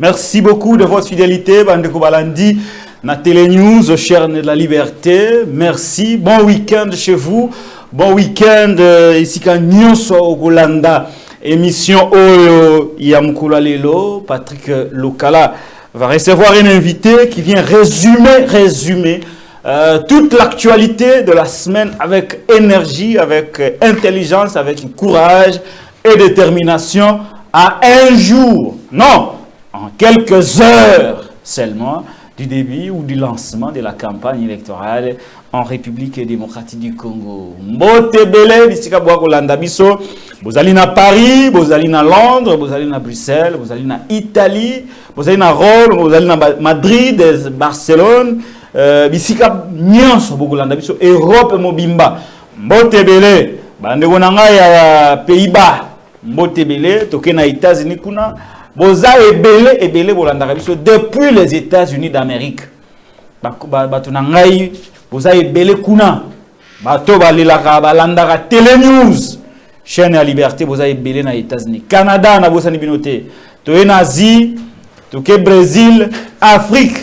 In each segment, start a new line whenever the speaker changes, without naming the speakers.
Merci beaucoup de votre fidélité, Bandeko Balandi, na Télé News, cher de la liberté. Merci. Bon week-end chez vous. Bon week-end ici quand Nyonso Ogolanda. Émission Oyo Yamkula Lelo. Patrick Lokala va recevoir un invité qui vient résumer toute l'actualité de la semaine avec énergie, avec intelligence, avec courage et détermination à un jour. Non! En quelques heures seulement du début ou du lancement de la campagne électorale en République démocratique du Congo. Mbotebele, bisika bwa kolanda biso, bozali na Paris, bozali na Londres, bozali na Bruxelles, bozali na Italie, bozali na Rome, bozali na Madrid, Barcelone, bisika nyonso bokolanda biso Europe mobimba. Mbotebele, bandeko na ngai ya Pays-Bas, mbotebele, toke na États-Unis kuna. Boza ebele bolandaka biso depuis les États-Unis d'Amérique. Bato na ngai boza ebele kuna. Bato balelaka balandaka Télé News. Chaîne à liberté boza ebele na États-Unis. Canada na bosa ni binote. Toye na Asie, toke Brésil, Afrique.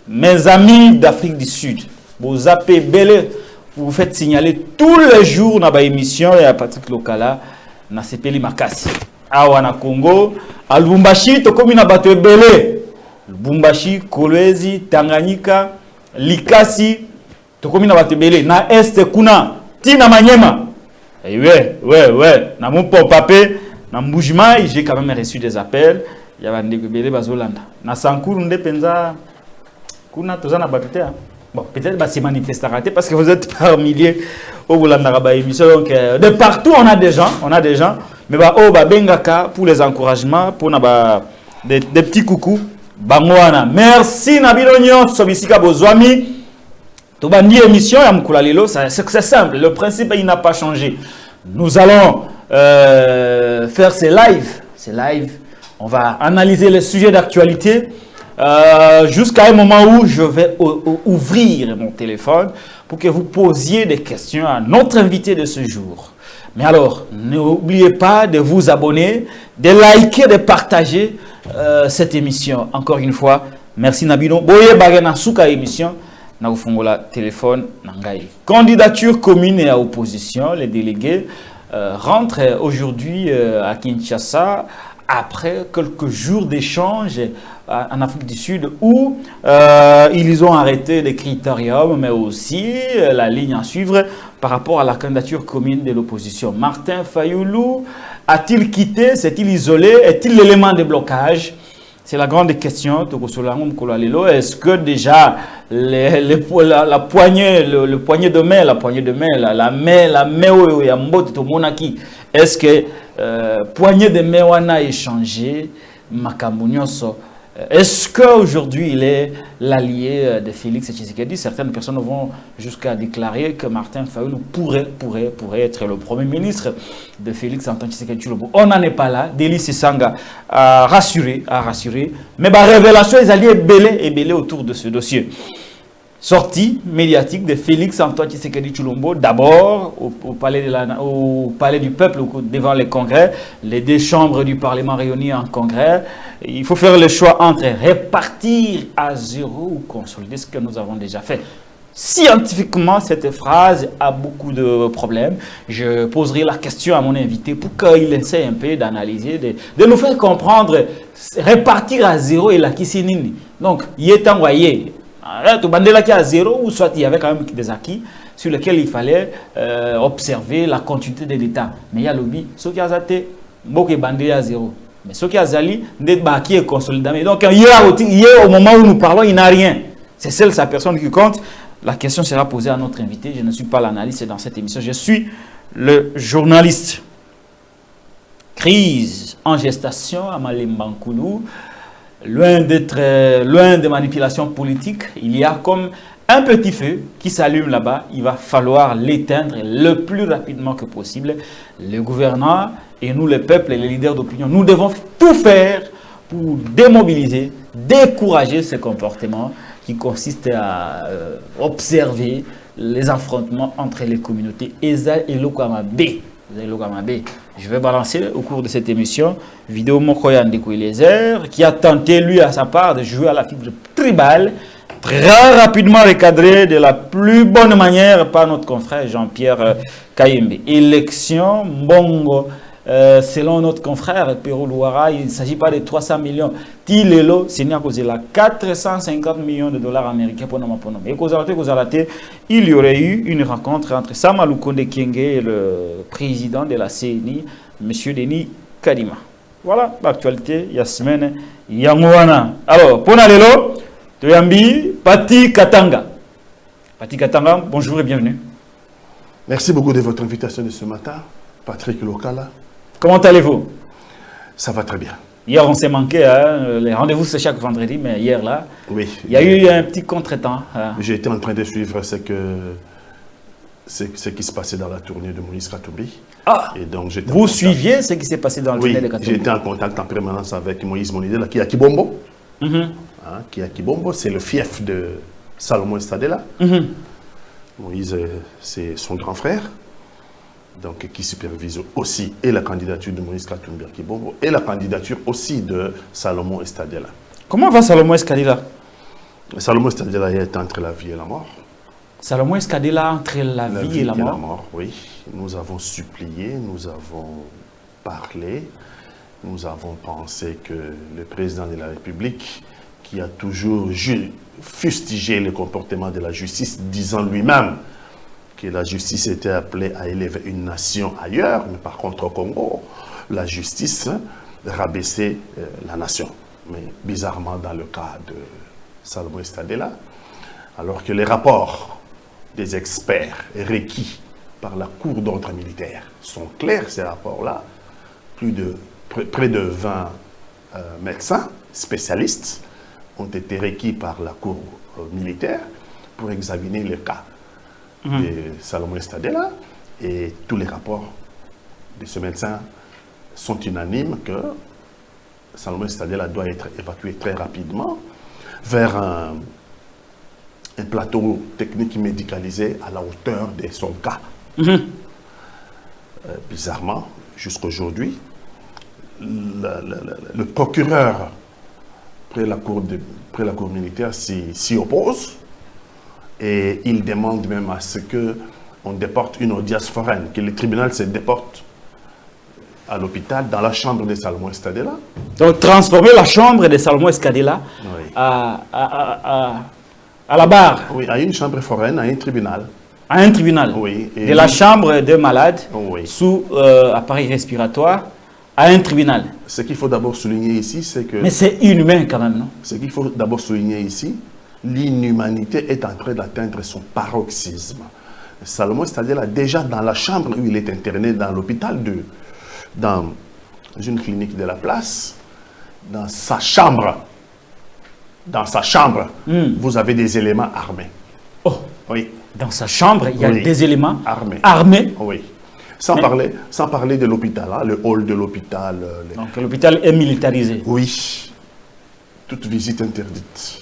Mes amis d'Afrique du Sud. Boza pe ebele, vous faites signaler tous les jours na ba émission ya Patrick Lokala na sepeli makasi. Awa na Congo, à Lubumbashi, tokomi na bato ebele. Lubumbashi, Kolwezi, Tanganyika, Likasi, tokomi na bato ebele. Na Est kuna, Tina Manyema. Et ouais. Na Mumpo Papé, na Mbujima, j'ai quand même reçu des appels. Il y a des ebele bazolanda. Na Sankuru nde penza kuna tozana bato te. Bon, peut-être que c'est manifesté parce que vous êtes par milliers au Boulanda émission. Donc, de partout, on a des gens. Mais bengaka pour les encouragements, pour des petits coucous. Bangwana. Merci Nabilo Nyon, Sobisika Bozwami. Tobandi émission, Yamkula Lelo, c'est simple. Le principe, il n'a pas changé. Nous allons faire ces lives. On va analyser les sujets d'actualité. Jusqu'à un moment où je vais ouvrir mon téléphone pour que vous posiez des questions à notre invité de ce jour. Mais alors, n'oubliez pas de vous abonner, de liker, de partager cette émission. Encore une fois, merci Nabino. Boye bagana souka émission. Na ufungola téléphone nangai. Candidature commune et à opposition. Les délégués rentrent aujourd'hui à Kinshasa après quelques jours d'échanges en Afrique du Sud où ils ont arrêté les critériums, mais aussi la ligne à suivre par rapport à la candidature commune de l'opposition. Martin Fayoulou a-t-il quitté? S'est-il isolé? Est-il l'élément de blocage? C'est la grande question. Est-ce que déjà la poignée de main, la main, est-ce que poignée de main a échangé? Est-ce qu'aujourd'hui il est l'allié de Félix Tshisekedi? Certaines personnes vont jusqu'à déclarer que Martin Fayoulou pourrait être le premier ministre de Félix Antoine Tshisekedi. On n'en est pas là. Délice Sanga a rassuré. Mais la révélation est alliée belé autour de ce dossier. Sortie médiatique de Félix Antoine Tshisekedi Tshilombo, d'abord au palais du peuple, devant les congrès, les deux chambres du Parlement réunies en congrès. Il faut faire le choix entre répartir à zéro ou consolider ce que nous avons déjà fait. Scientifiquement, cette phrase a beaucoup de problèmes. Je poserai la question à mon invité pour qu'il essaie un peu d'analyser, de nous faire comprendre répartir à zéro et la kissinini. Donc, il est envoyé. Tout bandela qui à zéro ou soit il y avait quand même des acquis sur lesquels il fallait observer la continuité de l'État. Mais il y a lobby, ce qui a zaté, beaucoup bandé à zéro. Mais ce qui a zali, qui est consolidé. Donc hier, au moment où nous parlons, il n'a rien. C'est seule sa personne qui compte. La question sera posée à notre invité. Je ne suis pas l'analyste dans cette émission. Je suis le journaliste. Crise en gestation à Malembankoulou. Loin des manipulations politiques, il y a comme un petit feu qui s'allume là-bas. Il va falloir l'éteindre le plus rapidement que possible. Les gouvernants et nous, les peuples et les leaders d'opinion, nous devons tout faire pour démobiliser, décourager ce comportement qui consiste à observer les affrontements entre les communautés. Eza et Lokamabe. Je vais balancer au cours de cette émission vidéo Mokoyan de Eliezer qui a tenté lui à sa part de jouer à la fibre tribale, très rapidement recadré de la plus bonne manière par notre confrère Jean-Pierre Kayembe. Élection Mbongo, selon notre confrère Perou Louara, il ne s'agit pas de 300 millions. Tilelo, c'est à cause de la 450 millions de dollars américains pour nous. Et il y aurait eu une rencontre entre Samalou Konde Kienge et le président de la CNI, M. Denis Kadima. Voilà l'actualité, Yasmine Yangouana. Alors, pour Nalelo, Toyambi, Pati Katanga. Pati Katanga, bonjour et bienvenue.
Merci beaucoup de votre invitation de ce matin, Patrick Lokala.
Comment allez-vous?
Ça va très bien.
Hier, on s'est manqué, hein? Les rendez-vous c'est chaque vendredi, mais hier là,
oui,
il y a eu un petit contretemps. Hein.
J'ai été en train de suivre ce qui se passait dans la tournée de Moïse Katumbi.
Ah,
et donc,
vous suiviez ce qui s'est passé dans la tournée de Katumbi?
J'étais en contact en permanence avec Moïse Monidela, qui est à Kibombo. Qui est à Kibombo, c'est le fief de Salomon Estadela. Moïse, c'est son grand frère. Donc, qui supervise aussi et la candidature de Moïse Katumbi à Kibombo et la candidature aussi de Salomon Estadela.
Comment va Salomon Estadela?
Salomon Estadela est entre la vie et la mort.
Salomon Estadela entre la vie et la mort?
Oui. Nous avons supplié, nous avons parlé, nous avons pensé que le président de la République, qui a toujours fustigé le comportement de la justice, disant lui-même que la justice était appelée à élever une nation ailleurs, mais par contre au Congo, la justice rabaissait la nation. Mais bizarrement, dans le cas de Salomon Estadela, alors que les rapports des experts requis par la Cour d'ordre militaire sont clairs, ces rapports-là, près de 20 médecins spécialistes ont été requis par la Cour militaire pour examiner le cas de Salomon Estadela, et tous les rapports de ce médecin sont unanimes que Salomon Estadela doit être évacué très rapidement vers un plateau technique médicalisé à la hauteur de son cas. Bizarrement, jusqu'aujourd'hui, le procureur près la cour militaire s'y oppose. Et il demande même à ce qu'on déporte une audience foraine, que le tribunal se déporte à l'hôpital, dans la chambre de Salomon Estadela.
Donc transformer la chambre de Salomon Estadela à la barre.
Oui, à une chambre foraine, à un tribunal.
À un tribunal.
Oui.
De la chambre de malade sous appareil respiratoire à un tribunal.
Ce qu'il faut d'abord souligner ici, c'est que...
Mais c'est inhumain quand même, non?
Ce qu'il faut d'abord souligner ici, l'inhumanité est en train d'atteindre son paroxysme. Salomon Estadela, déjà dans la chambre où il est interné dans l'hôpital, dans une clinique de la place, dans sa chambre, vous avez des éléments armés.
Oh,
oui.
Dans sa chambre, il y a des éléments armés.
Oui. Sans parler de l'hôpital, hein, le hall de l'hôpital.
Donc l'hôpital est militarisé.
Oui. Toute visite interdite.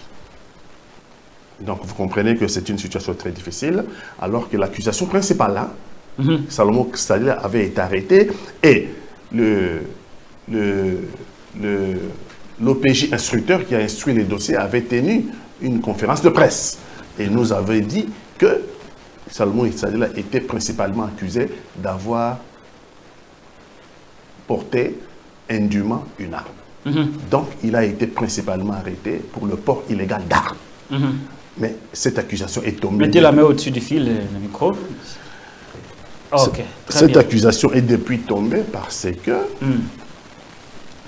Donc vous comprenez que c'est une situation très difficile, alors que l'accusation principale, hein, Salomon Estadela avait été arrêté et l'OPJ instructeur qui a instruit les dossiers avait tenu une conférence de presse et nous avait dit que Salomon Estadela était principalement accusé d'avoir porté indûment une arme. Donc il a été principalement arrêté pour le port illégal d'armes. Mais cette accusation est tombée...
Mettez la main au-dessus du fil, le micro. Ok.
Cette accusation est depuis tombée parce que...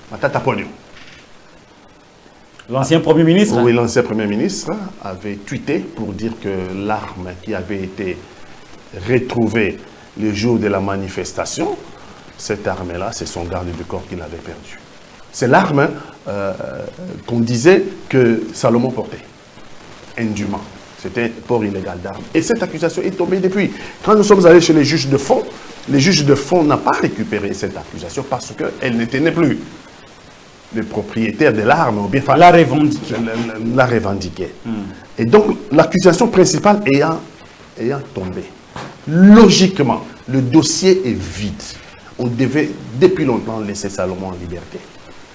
Matata Pogno,
l'ancien Premier ministre?
Oui, l'ancien Premier ministre avait tweeté pour dire que l'arme qui avait été retrouvée le jour de la manifestation, cette arme-là, c'est son garde du corps qu'il avait perdu. C'est l'arme qu'on disait que Salomon portait. Indûment. C'était port illégal d'armes. Et cette accusation est tombée depuis. Quand nous sommes allés chez les juges de fond n'ont pas récupéré cette accusation parce qu'elle ne tenait plus. Le propriétaire de l'arme, ou bien
la revendiquait.
La revendiquait. Et donc, l'accusation principale ayant tombé, logiquement, le dossier est vide. On devait depuis longtemps laisser Salomon en liberté.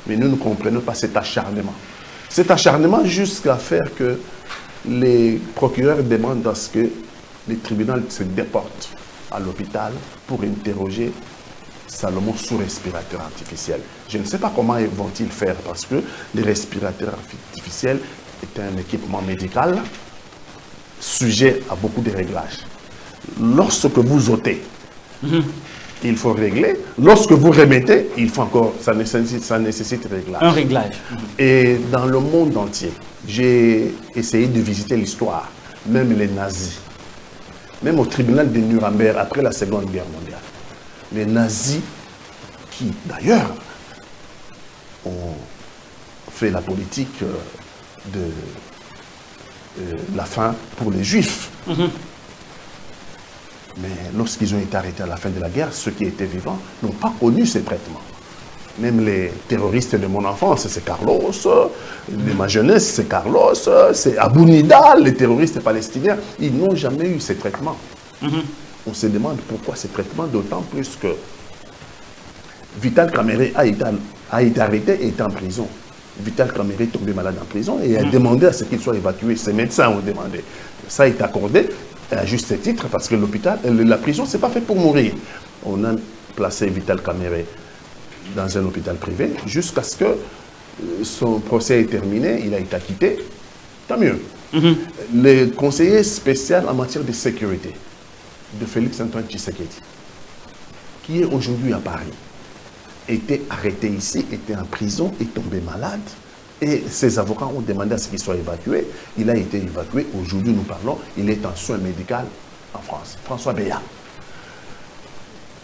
Mais nous ne comprenons pas cet acharnement. Cet acharnement jusqu'à faire que les procureurs demandent à ce que les tribunaux se déportent à l'hôpital pour interroger Salomon sous respirateur artificiel. Je ne sais pas comment vont-ils faire parce que les respirateurs artificiels est un équipement médical sujet à beaucoup de réglages. Lorsque vous ôtez, il faut régler. Lorsque vous remettez, il faut encore, ça nécessite réglage.
Un réglage.
Et dans le monde entier, j'ai essayé de visiter l'histoire, même les nazis. Même au tribunal de Nuremberg, après la Seconde Guerre mondiale. Les nazis, qui d'ailleurs ont fait la politique de la fin pour les Juifs. Mais lorsqu'ils ont été arrêtés à la fin de la guerre, ceux qui étaient vivants n'ont pas connu ces traitements. Même les terroristes de mon enfance, c'est Carlos, de ma jeunesse, c'est Carlos, c'est Abou Nidal, les terroristes palestiniens, ils n'ont jamais eu ces traitements. On se demande pourquoi ces traitements, d'autant plus que Vital Kamerhe a été arrêté et est en prison. Vital Kamerhe est tombé malade en prison et a demandé à ce qu'il soit évacué. Ses médecins ont demandé. Ça est accordé à juste titre parce que l'hôpital, la prison, c'est pas fait pour mourir. On a placé Vital Kamerhe dans un hôpital privé jusqu'à ce que son procès est terminé, il a été acquitté. Tant mieux. Le conseiller spécial en matière de sécurité de Félix-Antoine Tshisekedi, qui est aujourd'hui à Paris, était arrêté ici, était en prison, est tombé malade. Et ses avocats ont demandé à ce qu'il soit évacué. Il a été évacué. Aujourd'hui, nous parlons, il est en soins médicaux en France. François Béat.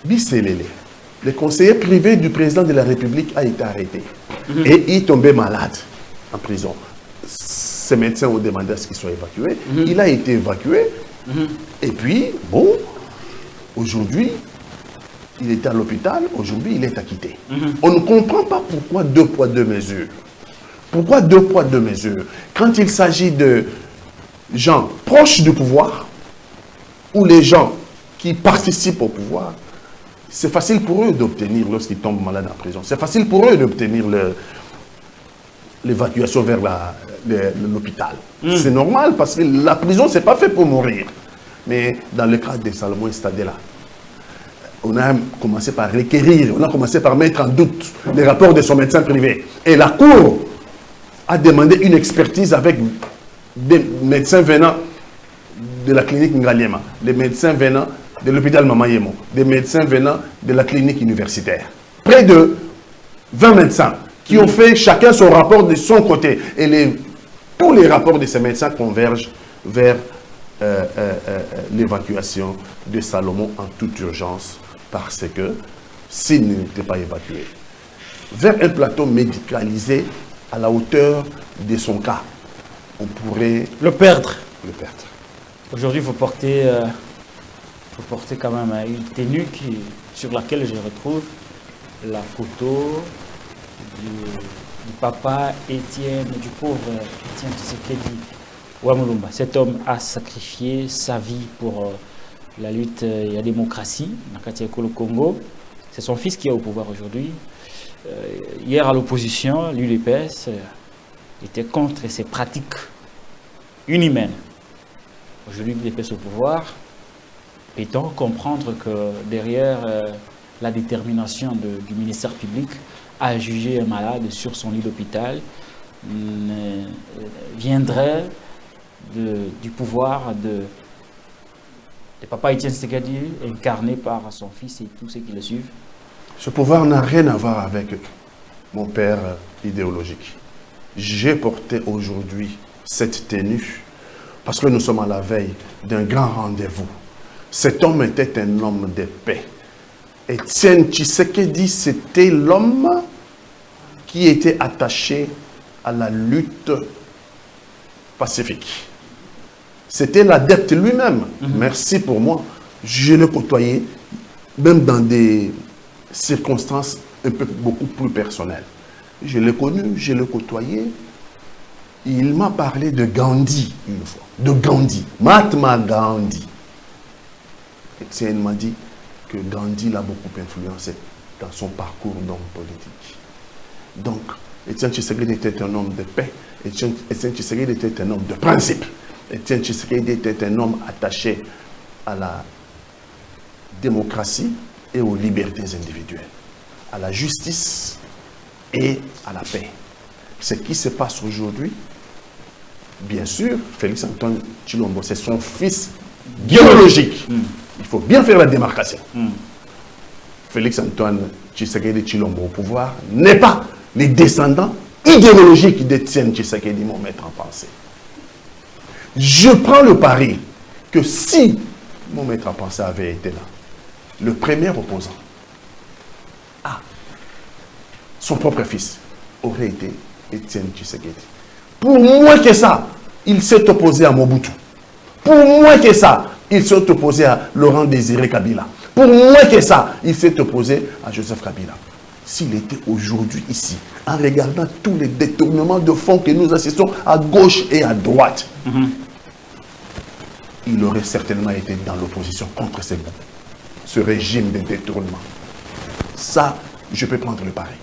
Bisselele, le conseiller privé du président de la République a été arrêté. Et il est tombé malade en prison. Ses médecins ont demandé à ce qu'il soit évacué. Il a été évacué. Et puis, bon, aujourd'hui, il était à l'hôpital. Aujourd'hui, il est acquitté. On ne comprend pas pourquoi 2 poids 2 mesures. Pourquoi 2 poids 2 mesures? Quand il s'agit de gens proches du pouvoir ou les gens qui participent au pouvoir, c'est facile pour eux d'obtenir, lorsqu'ils tombent malades en prison, c'est facile pour eux d'obtenir l'évacuation vers l'hôpital. C'est normal parce que la prison, ce n'est pas fait pour mourir. Mais dans le cas de Salomon Stadella, on a commencé par requérir, on a commencé par mettre en doute les rapports de son médecin privé. Et la Cour a demandé une expertise avec des médecins venant de la clinique Ngaliema, des médecins venant de l'hôpital Mamayemo, des médecins venant de la clinique universitaire. Près de 20 médecins qui ont fait chacun son rapport de son côté. Et tous les rapports de ces médecins convergent vers l'évacuation de Salomon en toute urgence parce que s'il n'était pas évacué vers un plateau médicalisé à la hauteur de son cas, on pourrait
le perdre.
Aujourd'hui,
il faut porter quand même une tenue sur laquelle je retrouve la photo du papa Étienne, du pauvre Étienne Tshisekedi Wamulumba. Cet homme a sacrifié sa vie pour la lutte et la démocratie dans le Congo. C'est son fils qui est au pouvoir aujourd'hui. Hier à l'opposition, l'UDPS était contre ces pratiques inhumaines. Aujourd'hui, l'UDPS au pouvoir. Peut-on comprendre que derrière la détermination du ministère public à juger un malade sur son lit d'hôpital viendrait du pouvoir de papa Étienne Tshisekedi, incarné par son fils et tous ceux qui le suivent?
Ce pouvoir n'a rien à voir avec mon père idéologique. J'ai porté aujourd'hui cette tenue parce que nous sommes à la veille d'un grand rendez-vous. Cet homme était un homme de paix. Étienne Tshisekedi, c'était l'homme qui était attaché à la lutte pacifique. C'était l'adepte lui-même. Merci pour moi. Je l'ai côtoyé, même dans des circonstances beaucoup plus personnelles. Je l'ai connu, je l'ai côtoyé. Il m'a parlé de Gandhi une fois. De Gandhi. Mahatma Gandhi. Étienne m'a dit, que Gandhi l'a beaucoup influencé dans son parcours d'homme politique. Donc, Étienne Tshisekedi était un homme de paix, Étienne Tshisekedi était un homme de principe, Étienne Tshisekedi était un homme attaché à la démocratie et aux libertés individuelles, à la justice et à la paix. Ce qui se passe aujourd'hui, bien sûr, Félix Antoine Tshilombo, c'est son fils biologique. Il faut bien faire la démarcation. Félix Antoine Tshisekedi Tshilombo au pouvoir n'est pas les descendants idéologiques d'Étienne Tshisekedi, mon maître en pensée. Je prends le pari que si mon maître en pensée avait été là, le premier opposant à son propre fils aurait été Étienne Tshisekedi. Pour moins que ça, il s'est opposé à Mobutu. Pour moins que ça, il s'est opposé à Laurent Désiré Kabila. Pour moins que ça, il s'est opposé à Joseph Kabila. S'il était aujourd'hui ici, en regardant tous les détournements de fonds que nous assistons à gauche et à droite, il aurait certainement été dans l'opposition contre ce régime de détournement. Ça, je peux prendre le pari.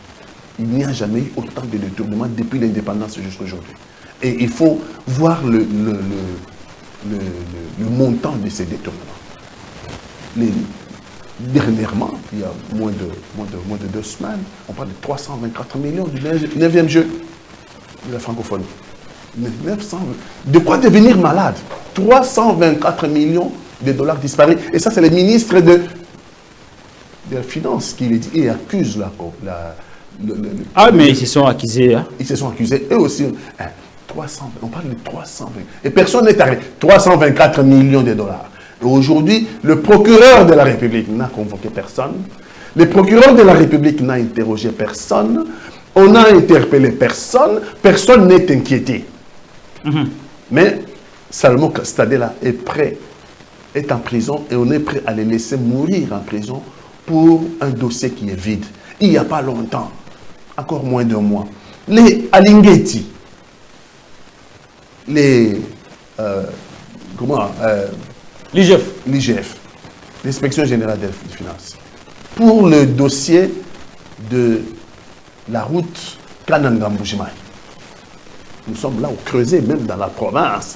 Il n'y a jamais eu autant de détournements depuis l'indépendance jusqu'à aujourd'hui. Et il faut voir le montant de ces détournements. Dernièrement, il y a moins de 2 semaines, on parle de 324 millions du 9e jeu de la francophonie. 900, de quoi devenir malade? 324 millions de dollars disparus. Et ça, c'est le ministre de la Finance qui le dit et accuse
mais ils se sont accusés. Hein?
Ils se sont accusés. Eux aussi. 300, on parle de 300. Et personne n'est arrêté. 324 millions de dollars. Et aujourd'hui, le procureur de la République n'a convoqué personne. Le procureur de la République n'a interrogé personne. On n'a interpellé personne. Personne n'est inquiété. Mais Salomon Stadella est prêt, est en prison et on est prêt à le laisser mourir en prison pour un dossier qui est vide. Il n'y a pas longtemps, encore moins d'un mois, les Alingeti, l'IGF, l'Inspection Générale des Finances, pour le dossier de la route Kananga-Mbujimaï. Nous sommes là au creuset, même dans la province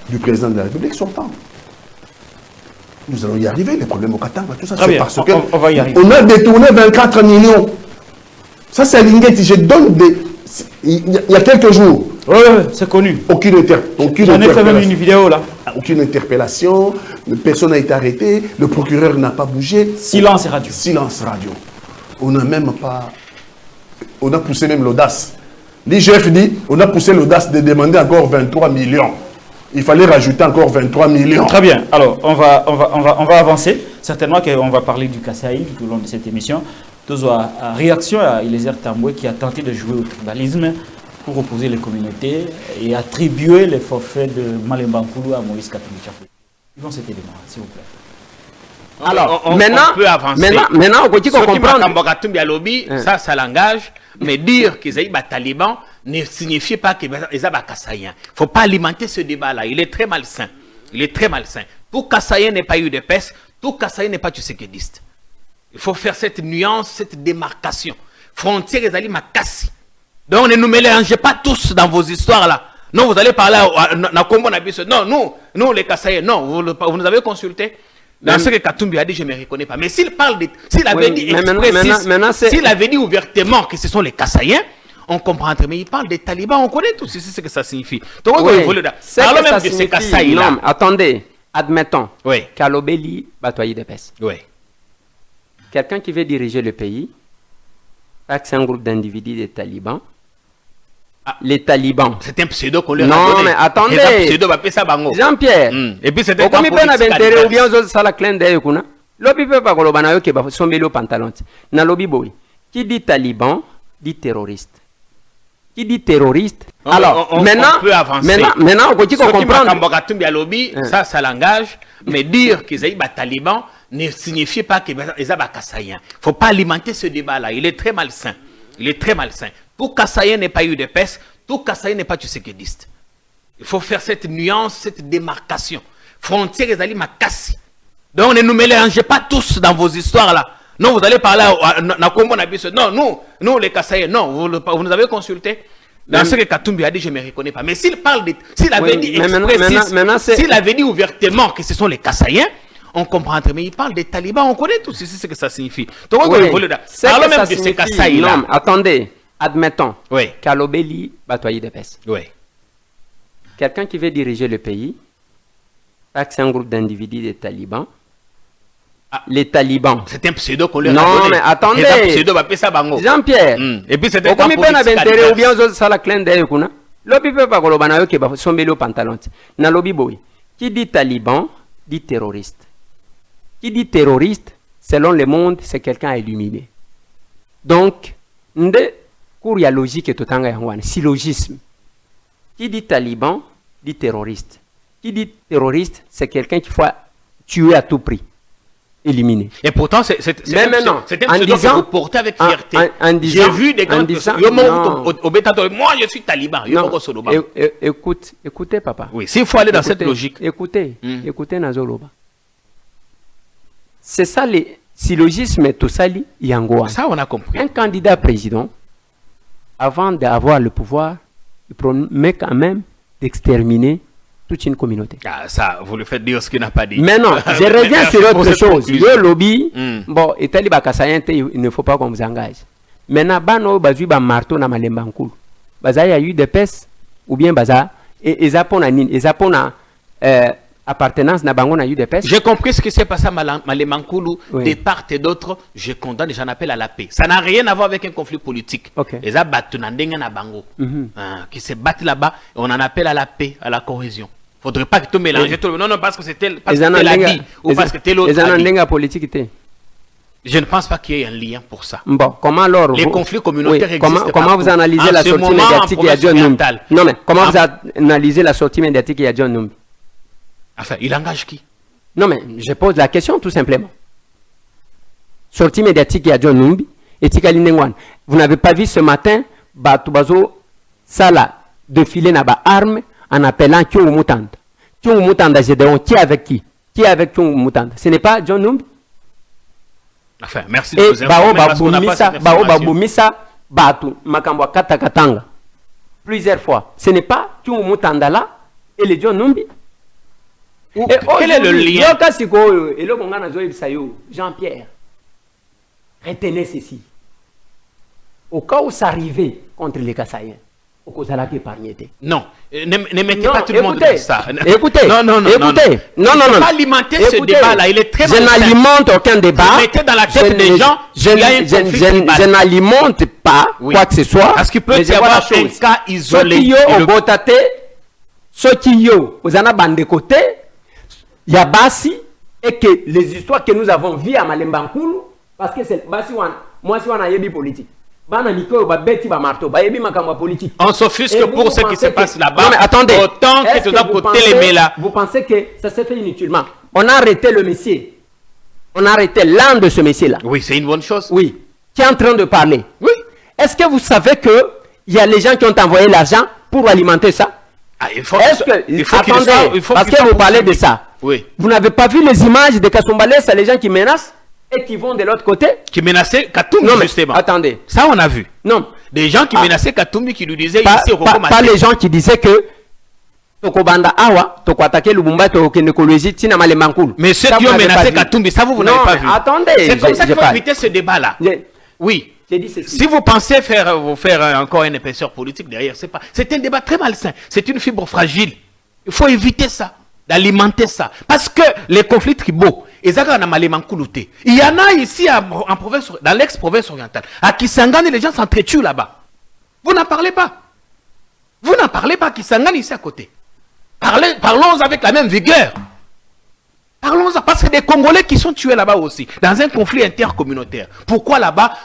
du président de la République sortant. Nous allons y arriver, les problèmes au Katanga, tout ça, c'est parce que
on va y arriver.
On a détourné 24 millions. Ça, c'est Alingeti. Je donne des... Il y a quelques jours.
Oui, c'est connu.
Aucune
J'en ai fait même une vidéo là.
Aucune interpellation, personne n'a été arrêté, le procureur n'a pas bougé.
Silence radio.
Silence radio. On n'a même pas... On a poussé même l'audace. L'IGF dit, on a poussé l'audace de demander encore 23 millions. Il fallait rajouter encore 23 millions.
Très bien. Alors, on va avancer. Certainement qu'on va parler du Kasaï tout au long de cette émission. Tous réaction à Eliezer Tamboué qui a tenté de jouer au tribalisme pour opposer les communautés et attribuer les forfaits de Malemba Nkulu à Moïse Katumbi Chapwe. Suivons cet élément, s'il vous plaît.
Alors, on peut avancer. Maintenant, on peut comprendre. Ça l'engage. Mais dire qu'ils aient des talibans ne signifie pas qu'ils sont des Kassaïens. Il ne faut pas alimenter ce débat-là. Il est très malsain. Il est très malsain. Tout Kassaïen n'est pas eu de peste. Tout Kassaïen n'est pas tshisekidiste. Il faut faire cette nuance, cette démarcation. Frontières, les alliés Makassi. Donc, ne nous mélangez pas tous dans vos histoires-là. Non, vous allez parler à Combo Nabiso. Non, nous, les Kassaïens, non, vous nous avez consulté. Dans ce que Katumbi a dit, je ne me reconnais pas. Mais s'il parle s'il avait dit s'il avait dit ouvertement que ce sont les Kassaïens, on comprendrait. Mais il parle des talibans, on connaît tous ce que ça signifie. Donc,
parlons même de ces Kassaïs-là. Non, attendez, admettons qu'Alobeli batoye des pèses.
Oui.
Quelqu'un qui veut diriger le pays, c'est un groupe d'individus des talibans. Les talibans.
C'est un pseudo qu'on leur a
donné.
Non,
mais attendez. Jean-Pierre.
Et puis c'était
comme il peut n'avoir ou bien ça la clin d'œil kuna. Lobi peut pas kolobana que ba somber le pantalon. Na lobi boy. Qui dit taliban dit terroriste. Qui dit terroriste. Alors maintenant
on peut avancer.
Maintenant on peut comprendre.
Ça l'engage. Mais dire qu'ils aient des talibans ne signifie pas qu'ils sont des Kassaïens. Il ne faut pas alimenter ce débat-là. Il est très malsain. Il est très malsain. Tout Kassaïen n'est pas eu de peste, tout Kassaïen n'est pas tshisekidiste. Il faut faire cette nuance, cette démarcation. Frontières, les alliés Makassi. Donc ne nous mélangez pas tous dans vos histoires là. Non, vous allez parler à Kombo Nabiso. Non, nous les Kassaïens, non, vous nous avez consulté. Dans ce que Katumbi a dit, je ne me reconnais pas. Mais s'il parle s'il avait dit s'il avait dit ouvertement que ce sont les Kassaïens, on comprendrait. Mais il parle des talibans, on connaît tous ce que ça signifie. Donc, parlons même de ces Kassaïs là.
Non, attendez, admettons. Oui. Kalobeli batoyi de pes.
Oui.
Quelqu'un qui veut diriger le pays, c'est un groupe d'individus des talibans. Les talibans.
C'est un pseudo qu'on leur a donné.
Non, mais attendez. Jean-Pierre.
Et puis c'était un
politique. Ou bien ça la clin d'œil. Lobi peut pas kolobana yo ke ba sombeli au pantalon. Na lobi boy. Qui dit taliban dit terroriste. Qui dit terroriste, selon le monde, c'est quelqu'un à éliminer. Donc, nde cour ya logique et totanga yangwana, syllogisme. Qui dit taliban dit terroriste. Qui dit terroriste, c'est quelqu'un qu'il faut tuer à tout prix. Éliminé.
Et pourtant, c'est un pseudo que vous portez avec fierté.
J'ai
vu des grands moi, je suis taliban.
Écoutez, papa.
Oui, s'il faut aller dans cette logique.
Écoutez, Nazoloba. C'est ça les syllogismes tout ça, Yangoa.
Ça, on a compris.
Un candidat président, avant d'avoir le pouvoir, il promet quand même d'exterminer toute une communauté.
Ah, ça, vous le faites dire ce qu'il n'a pas dit.
Mais non, je reviens sur autre chose. Le lobby, bon, Italie Bakasayente, il ne faut pas qu'on vous engage. Maintenant, Bano, Bazui, Marteau, na Malembankul. Baza, il y a eu des pestes, ou bien Baza, et Zapona, appartenance, na Bango, na eu des pestes.
J'ai compris ce qui s'est passé à Malembankulu, de part et d'autre, je condamne et j'en appelle à la paix. Ça n'a rien à voir avec un conflit politique. Les Bango, qui se battent là-bas, on en appelle à la paix, à la cohésion. Il ne faudrait pas que tout mélange. Non, non, parce que c'était dit, ou parce que c'était l'autre. Je ne pense pas qu'il y ait un lien pour ça.
Bon, comment alors
les conflits communautaires existent.
Comment vous analysez la sortie médiatique de John Numbi? Non, mais comment vous analysez la sortie médiatique de John Numbi?
Enfin, il engage qui?
Non, mais je pose la question tout simplement. Sortie médiatique de John Numbi et Tikali Nengwan. Vous n'avez pas vu ce matin, Batubazo Sala défiler na ba arme en appelant Kyou Mutanda. Kyou Mutanda, j'ai dit, qui est avec qui? Qui est avec Kyou Mutanda? Ce n'est pas John Numbi?
Enfin, merci de vous
informer. Batu Makambwa Katakatanga. Plusieurs fois. Ce n'est pas Kyou Mutanda là et le John Numbi.
Quel est le lien?
Jean-Pierre, retenez ceci. Au cas où ça arrivait contre les Kassaïens, au cas où ça l'a épargné.
Non, ne mettez pas tout le monde dans ça.
Écoutez,
non.
Non.
Pas alimenter ce débat-là, il est très
malsain. Je n'alimente aucun débat.
Vous mettez dans la tête des gens,
je n'alimente pas quoi que ce soit.
Parce qu'il peut y avoir un cas isolé.
Ceux qui vous en avez de côté. Yabasi et que les histoires que nous avons vues à Malembankulu, parce que c'est Basi moi si on a yebi politique.
On s'offusque pour ce qui se passe là-bas.
Non mais attendez.
Autant que tu dois côté les mêlés.
Vous pensez que ça s'est fait inutilement? On a arrêté le monsieur. On a arrêté l'un de ce monsieur-là.
Oui, c'est une bonne chose.
Oui. Qui est en train de parler.
Oui.
Est-ce que vous savez que il y a les gens qui ont envoyé l'argent pour alimenter ça?
Il faut
attendez, parce que vous parlez de ça.
Oui.
Vous n'avez pas vu les images de Kasumbalès, les gens qui menacent et qui vont de l'autre côté?
Qui menaçaient Katumbi, justement.
Attendez.
Ça, on a vu.
Non.
Des gens qui menaçaient Katumbi, qui lui disaient
pas,
ici au
pas les gens qui disaient que Tokobanda Awa, Toko attaquer Lubumba, Toko Nekologie, Tina Malembankulu.
Mais ceux qui ont menacé Katumbi, ça vous n'avez pas vu.
Attendez.
C'est comme ça qu'il faut éviter ce débat-là. Oui. Si vous pensez faire encore une épaisseur politique derrière, c'est un débat très malsain. C'est une fibre fragile. Il faut éviter ça, d'alimenter ça. Parce que les conflits tribaux, il y en a ici en province, dans l'ex-province orientale. À Kisangani, les gens s'entretuent là-bas. Vous n'en parlez pas. Vous n'en parlez pas, Kisangani ici à côté. Parlons avec la même vigueur. Parlons-en, parce que des Congolais qui sont tués là-bas aussi, dans un conflit intercommunautaire. Pourquoi là-bas,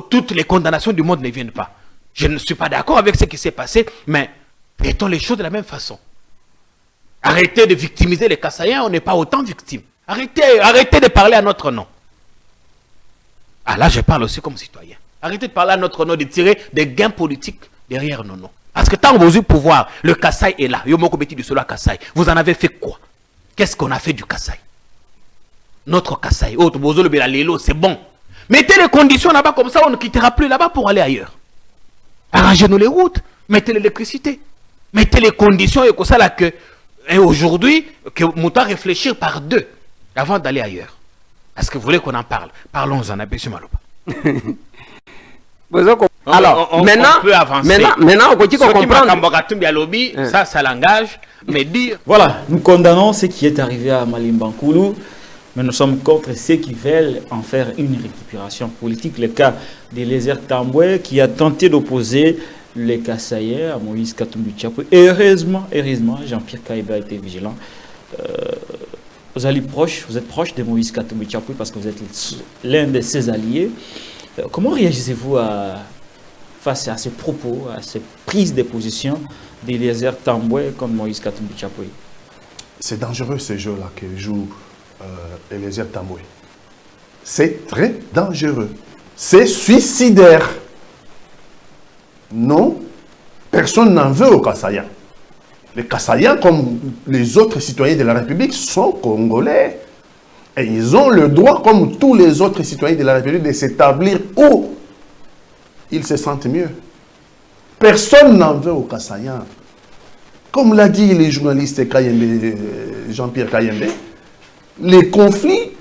toutes les condamnations du monde ne viennent pas? Je ne suis pas d'accord avec ce qui s'est passé, mais traitons les choses de la même façon. Arrêtez de victimiser les Kassaïens, on n'est pas autant victimes. Arrêtez de parler à notre nom. Ah là, je parle aussi comme citoyen. Arrêtez de parler à notre nom, de tirer des gains politiques derrière nos noms. Parce que tant que vous avez pouvoir, le Kassai est là. Yomoko Beti du Solo Kassai. Vous en avez fait quoi? Qu'est-ce qu'on a fait du Kassai? notre Kasaï. Oh, c'est bon. Mettez les conditions là-bas, comme ça on ne quittera plus là-bas pour aller ailleurs. Arrangez-nous les routes, mettez l'électricité, mettez les conditions et comme ça là que aujourd'hui, que nous devons réfléchir par deux avant d'aller ailleurs. Est-ce que vous voulez qu'on en parle? Parlons-en, M. Maloba.
Alors, maintenant,
on peut avancer.
Maintenant, on peut comprendre.
Ça, ça l'engage, mais dire...
Voilà, nous condamnons ce qui est arrivé à Malimbankoulou, mais nous sommes contre ceux qui veulent en faire une récupération politique. Le cas de Lézère Tamboué qui a tenté d'opposer les Kassaïens à Moïse Katumbi Tchapoué. Et heureusement, Jean-Pierre Kaïba a été vigilant. Vous êtes proche de Moïse Katumbi Tchapoué parce que vous êtes l'un de ses alliés. Comment réagissez-vous face à ces propos, à ces prises de position d'Eliezer Tamboué contre Moïse Katumbi Tchapoué?
C'est dangereux ce jeu-là que joue Eliezer Tamboué. C'est très dangereux. C'est suicidaire. Non, personne n'en veut aux Kassaïens. Les Kassaïens, comme les autres citoyens de la République, sont congolais. Et ils ont le droit, comme tous les autres citoyens de la République, de s'établir où ils se sentent mieux. Personne n'en veut aux Kassaïens. Comme l'a dit le journaliste Jean-Pierre Kayembe, les conflits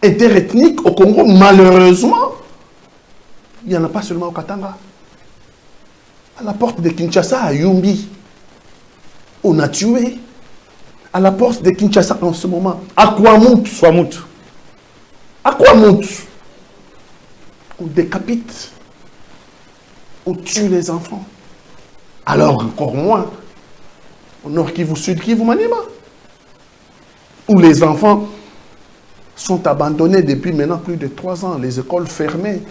interethniques au Congo, malheureusement, il n'y en a pas seulement au Katanga. À la porte de Kinshasa, à Yumbi, on a tué. À la porte de Kinshasa en ce moment, à Kwamut, on décapite, on tue les enfants. Alors encore moins au Nord Kivu, Sud Kivu, Maniema, où les enfants sont abandonnés depuis maintenant plus de 3 ans, les écoles fermées,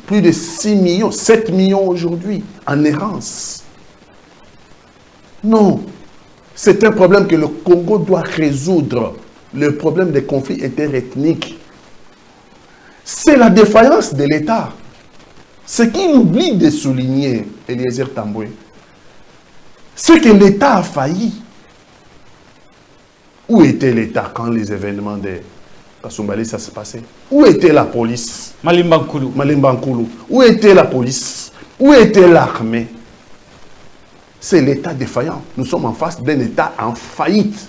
plus de 6 millions, 7 millions aujourd'hui en errance. Non. C'est un problème que le Congo doit résoudre, le problème des conflits interethniques. C'est la défaillance de l'État. Ce qu'il oublie de souligner, Eliezer Tamboué, c'est que l'État a failli. Où était l'État quand les événements de Kasumbalé, ça se passait? Où était la police? Malimbankoulou. Où était la police? Où était l'armée? C'est l'État défaillant. Nous sommes en face d'un État en faillite.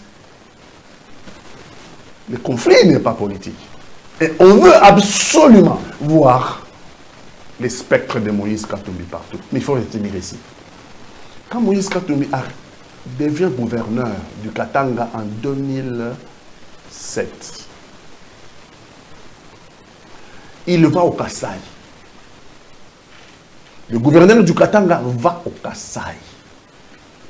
Le conflit n'est pas politique. Et on veut absolument voir les spectres de Moïse Katumbi partout. Mais il faut retenir ici. Quand Moïse Katumbi devient gouverneur du Katanga en 2007, il va au Kasaï. Le gouverneur du Katanga va au Kasaï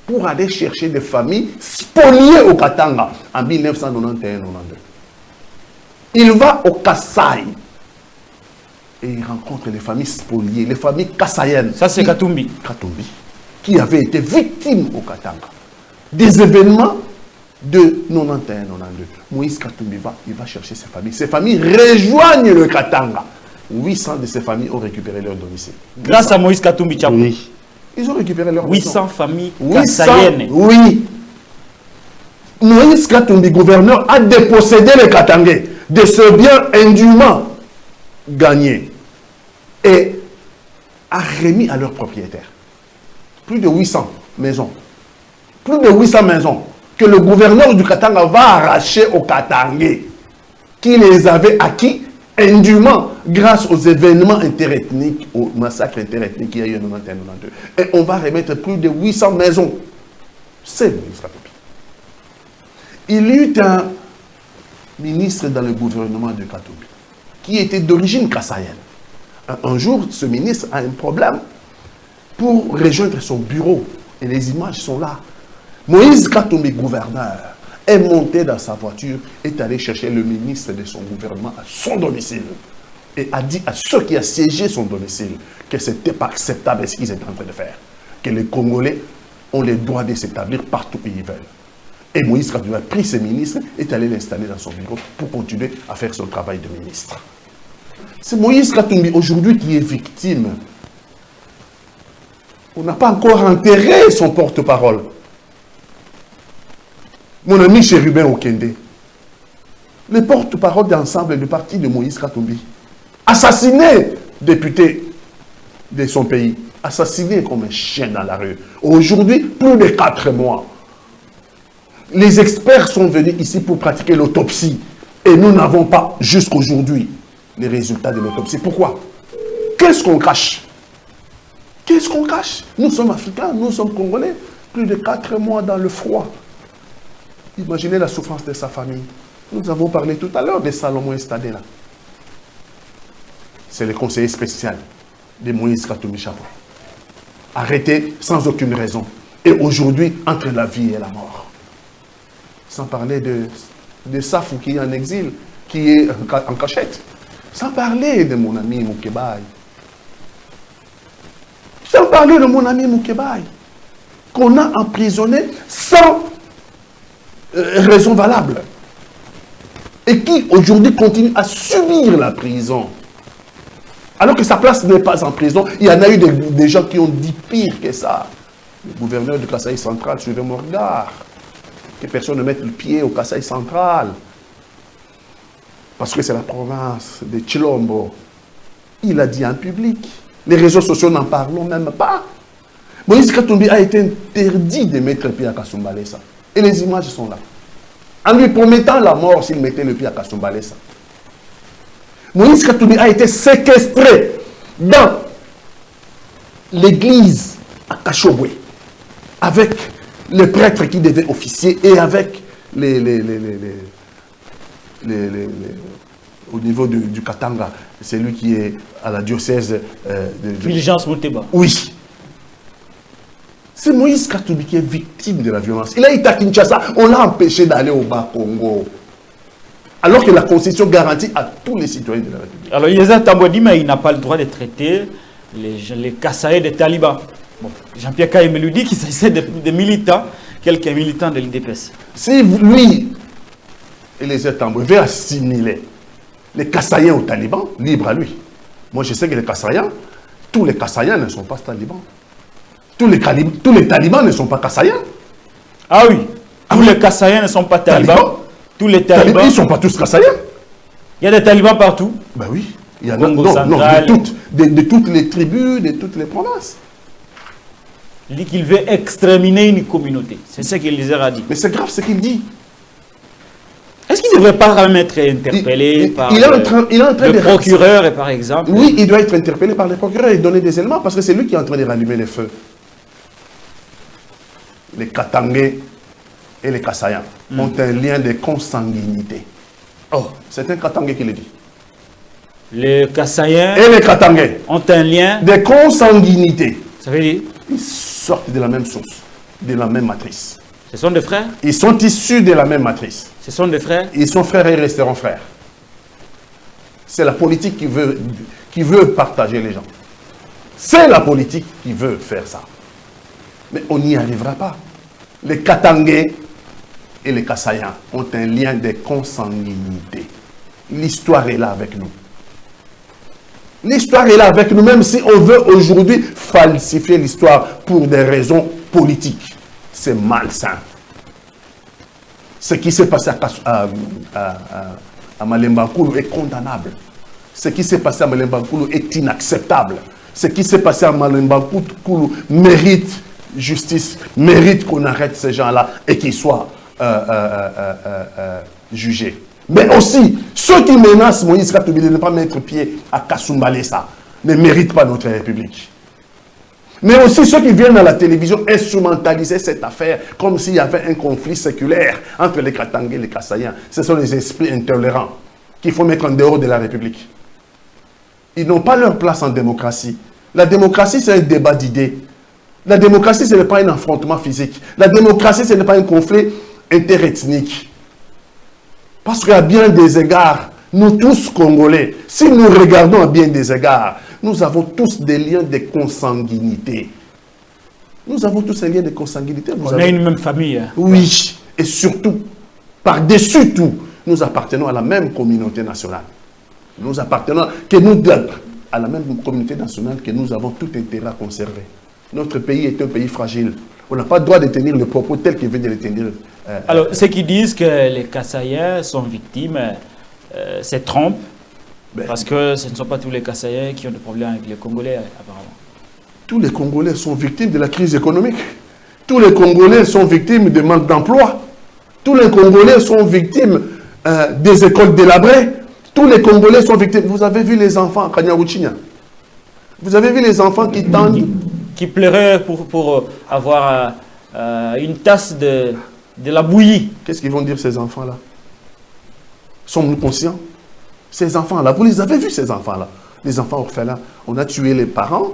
pour aller chercher des familles spoliées au Katanga en 1991-92. Il va au Kasaï et il rencontre les familles spoliées, les familles kassaïennes.
Ça, c'est Katumbi.
Katumbi, qui avait été victime au Katanga des événements de 91-92. Moïse Katumbi il va chercher ses familles. Ces familles rejoignent le Katanga. 800 de ces familles ont récupéré leur domicile.
Grâce à Moïse Katumbi Tchapoué.
Oui. Ils ont récupéré leur
800 familles kassaïennes.
Oui. Moïse Katumbi, gouverneur, a dépossédé les Katangais de ce bien indûment gagné et a remis à leurs propriétaires. Plus de 800 maisons. Plus de 800 maisons que le gouverneur du Katanga va arracher aux Katangais qui les avaient acquis indûment grâce aux événements interethniques, aux massacres interethniques qu'il y a eu en 1992. Et on va remettre plus de 800 maisons. C'est Moïse Katumbi. Il y eut un ministre dans le gouvernement de Katumbi qui était d'origine kassaïenne. Un jour, ce ministre a un problème pour rejoindre son bureau. Et les images sont là. Moïse Katumbi, gouverneur, est monté dans sa voiture, est allé chercher le ministre de son gouvernement à son domicile. Et a dit à ceux qui assiégeaient son domicile que ce n'était pas acceptable ce qu'ils étaient en train de faire. Que les Congolais ont le droit de s'établir partout où ils veulent. Et Moïse Katumbi a pris ce ministre et est allé l'installer dans son bureau pour continuer à faire son travail de ministre. C'est Moïse Katumbi aujourd'hui qui est victime. On n'a pas encore enterré son porte-parole. Mon ami Chérubin Okende. le porte-parole d'ensemble du parti de Moïse Katumbi, assassiné député de son pays, assassiné comme un chien dans la rue. Aujourd'hui, plus de 4 mois. Les experts sont venus ici pour pratiquer l'autopsie et nous n'avons pas jusqu'aujourd'hui les résultats de l'autopsie. Pourquoi? Qu'est-ce qu'on cache? Qu'est-ce qu'on cache? Nous sommes africains, nous sommes congolais. Plus de 4 mois dans le froid. Imaginez la souffrance de sa famille. Nous avons parlé tout à l'heure de Salomon Estadela. C'est le conseiller spécial de Moïse Katumbi Chapoué. Arrêté sans aucune raison. Et aujourd'hui, entre la vie et la mort. Sans parler de Safou qui est en exil, qui est en cachette. Sans parler de mon ami Moukebaï. Sans parler de mon ami Moukebaï. Qu'on a emprisonné sans raison valable. Et qui aujourd'hui continue à subir la prison. Alors que sa place n'est pas en prison. Il y en a eu des gens qui ont dit pire que ça. Le gouverneur du Kasaï central suivait mon regard. Que personne ne mette le pied au Kasaï central. Parce que c'est la province de Chilombo. Il a dit en public. Les réseaux sociaux n'en parlent même pas. Moïse Katumbi a été interdit de mettre le pied à Kasumbalesa. Et les images sont là. En lui promettant la mort s'il mettait le pied à Kasumbalesa. Moïse Katumbi a été séquestré dans l'église à Kachobwe avec les prêtres qui devaient officier et avec au niveau du Katanga, c'est lui qui est à la diocèse de
Fulgence Moteba.
Oui. C'est Moïse Katumbi qui est victime de la violence. Il a été à Kinshasa, on l'a empêché d'aller au Bas-Congo. Alors que la Constitution garantit à tous les citoyens de la République.
Alors, Yeza Tambodima, il n'a pas le droit de traiter les Kassaïs des talibans. Bon, Jean-Pierre Kaye me lui dit qu'il s'agissait de militants, quelques militants de l'IDPS.
Si lui et les Tamboué veulent assimiler les Kassaïens aux talibans, libre à lui. Moi, je sais que les Kassaïens, tous les Kassaïens ne sont pas talibans. Tous les talibans ne sont pas Kassaïens.
Ah oui, tous les Kassaïens ne sont pas talibans. Tous les talibans.
Ils ne sont pas tous Kassaïens.
Il y a des talibans partout.
Ben oui. Il y en a de toutes les tribus, de toutes les provinces.
Il dit qu'il veut exterminer une communauté. C'est ce qu'il a dit.
Mais c'est grave ce qu'il dit.
Est-ce qu'il ne devrait pas même être interpellé par le procureur, par exemple?
Oui, il doit être interpellé par le procureur et donner des éléments parce que c'est lui qui est en train de rallumer les feux. Les Katangais et les Kassaïens ont un lien de consanguinité. Oh, c'est un Katangais qui le dit.
Les Kassaïens
et les Katangais
ont un lien
de consanguinité.
Ça veut dire?
Ils sortent de la même source, de la même matrice.
Ce sont des frères?
Ils sont issus de la même matrice.
Ce sont des frères?
Ils sont frères et resteront frères. C'est la politique qui veut partager les gens. C'est la politique qui veut faire ça. Mais on n'y arrivera pas. Les Katangais et les Kassaïens ont un lien de consanguinité. L'histoire est là avec nous. L'histoire est là avec nous, même si on veut aujourd'hui falsifier l'histoire pour des raisons politiques. C'est malsain. Ce qui s'est passé à Malemba Nkulu est condamnable. Ce qui s'est passé à Malemba Nkulu est inacceptable. Ce qui s'est passé à Malemba Nkulu mérite justice, mérite qu'on arrête ces gens-là et qu'ils soient jugés. Mais aussi, ceux qui menacent Moïse Katumbi de ne pas mettre pied à Kasumbalesa ne méritent pas notre République. Mais aussi ceux qui viennent à la télévision instrumentaliser cette affaire comme s'il y avait un conflit séculaire entre les Katangais et les Kassaïens. Ce sont les esprits intolérants qu'il faut mettre en dehors de la République. Ils n'ont pas leur place en démocratie. La démocratie, c'est un débat d'idées. La démocratie, ce n'est pas un affrontement physique. La démocratie, ce n'est pas un conflit interethnique. Parce qu'à bien des égards, nous tous Congolais, si nous regardons à bien des égards, nous avons tous des liens de consanguinité. Nous avons tous un lien de consanguinité.
On a une même famille. Hein.
Oui, et surtout, par-dessus tout, nous appartenons à la même communauté nationale. Nous appartenons à la même communauté nationale que nous avons tout intérêt à conserver. Notre pays est un pays fragile. On n'a pas le droit de tenir le propos tel qu'il vient de le tenir
Alors, ceux qui disent que les Kassaïens sont victimes, c'est trompe, parce que ce ne sont pas tous les Kassaïens qui ont des problèmes avec les Congolais, apparemment.
Tous les Congolais sont victimes de la crise économique. Tous les Congolais sont victimes de manque d'emploi. Tous les Congolais sont victimes des écoles délabrées. Tous les Congolais sont victimes. Vous avez vu les enfants à Kanyaruchinya? Vous avez vu les enfants qui tendent...
Qui pleuraient pour avoir une tasse de la bouillie.
Qu'est-ce qu'ils vont dire ces enfants-là? Sommes-nous conscients? Ces enfants-là, vous les avez vus ces enfants-là? Les enfants orphelins, on a tué les parents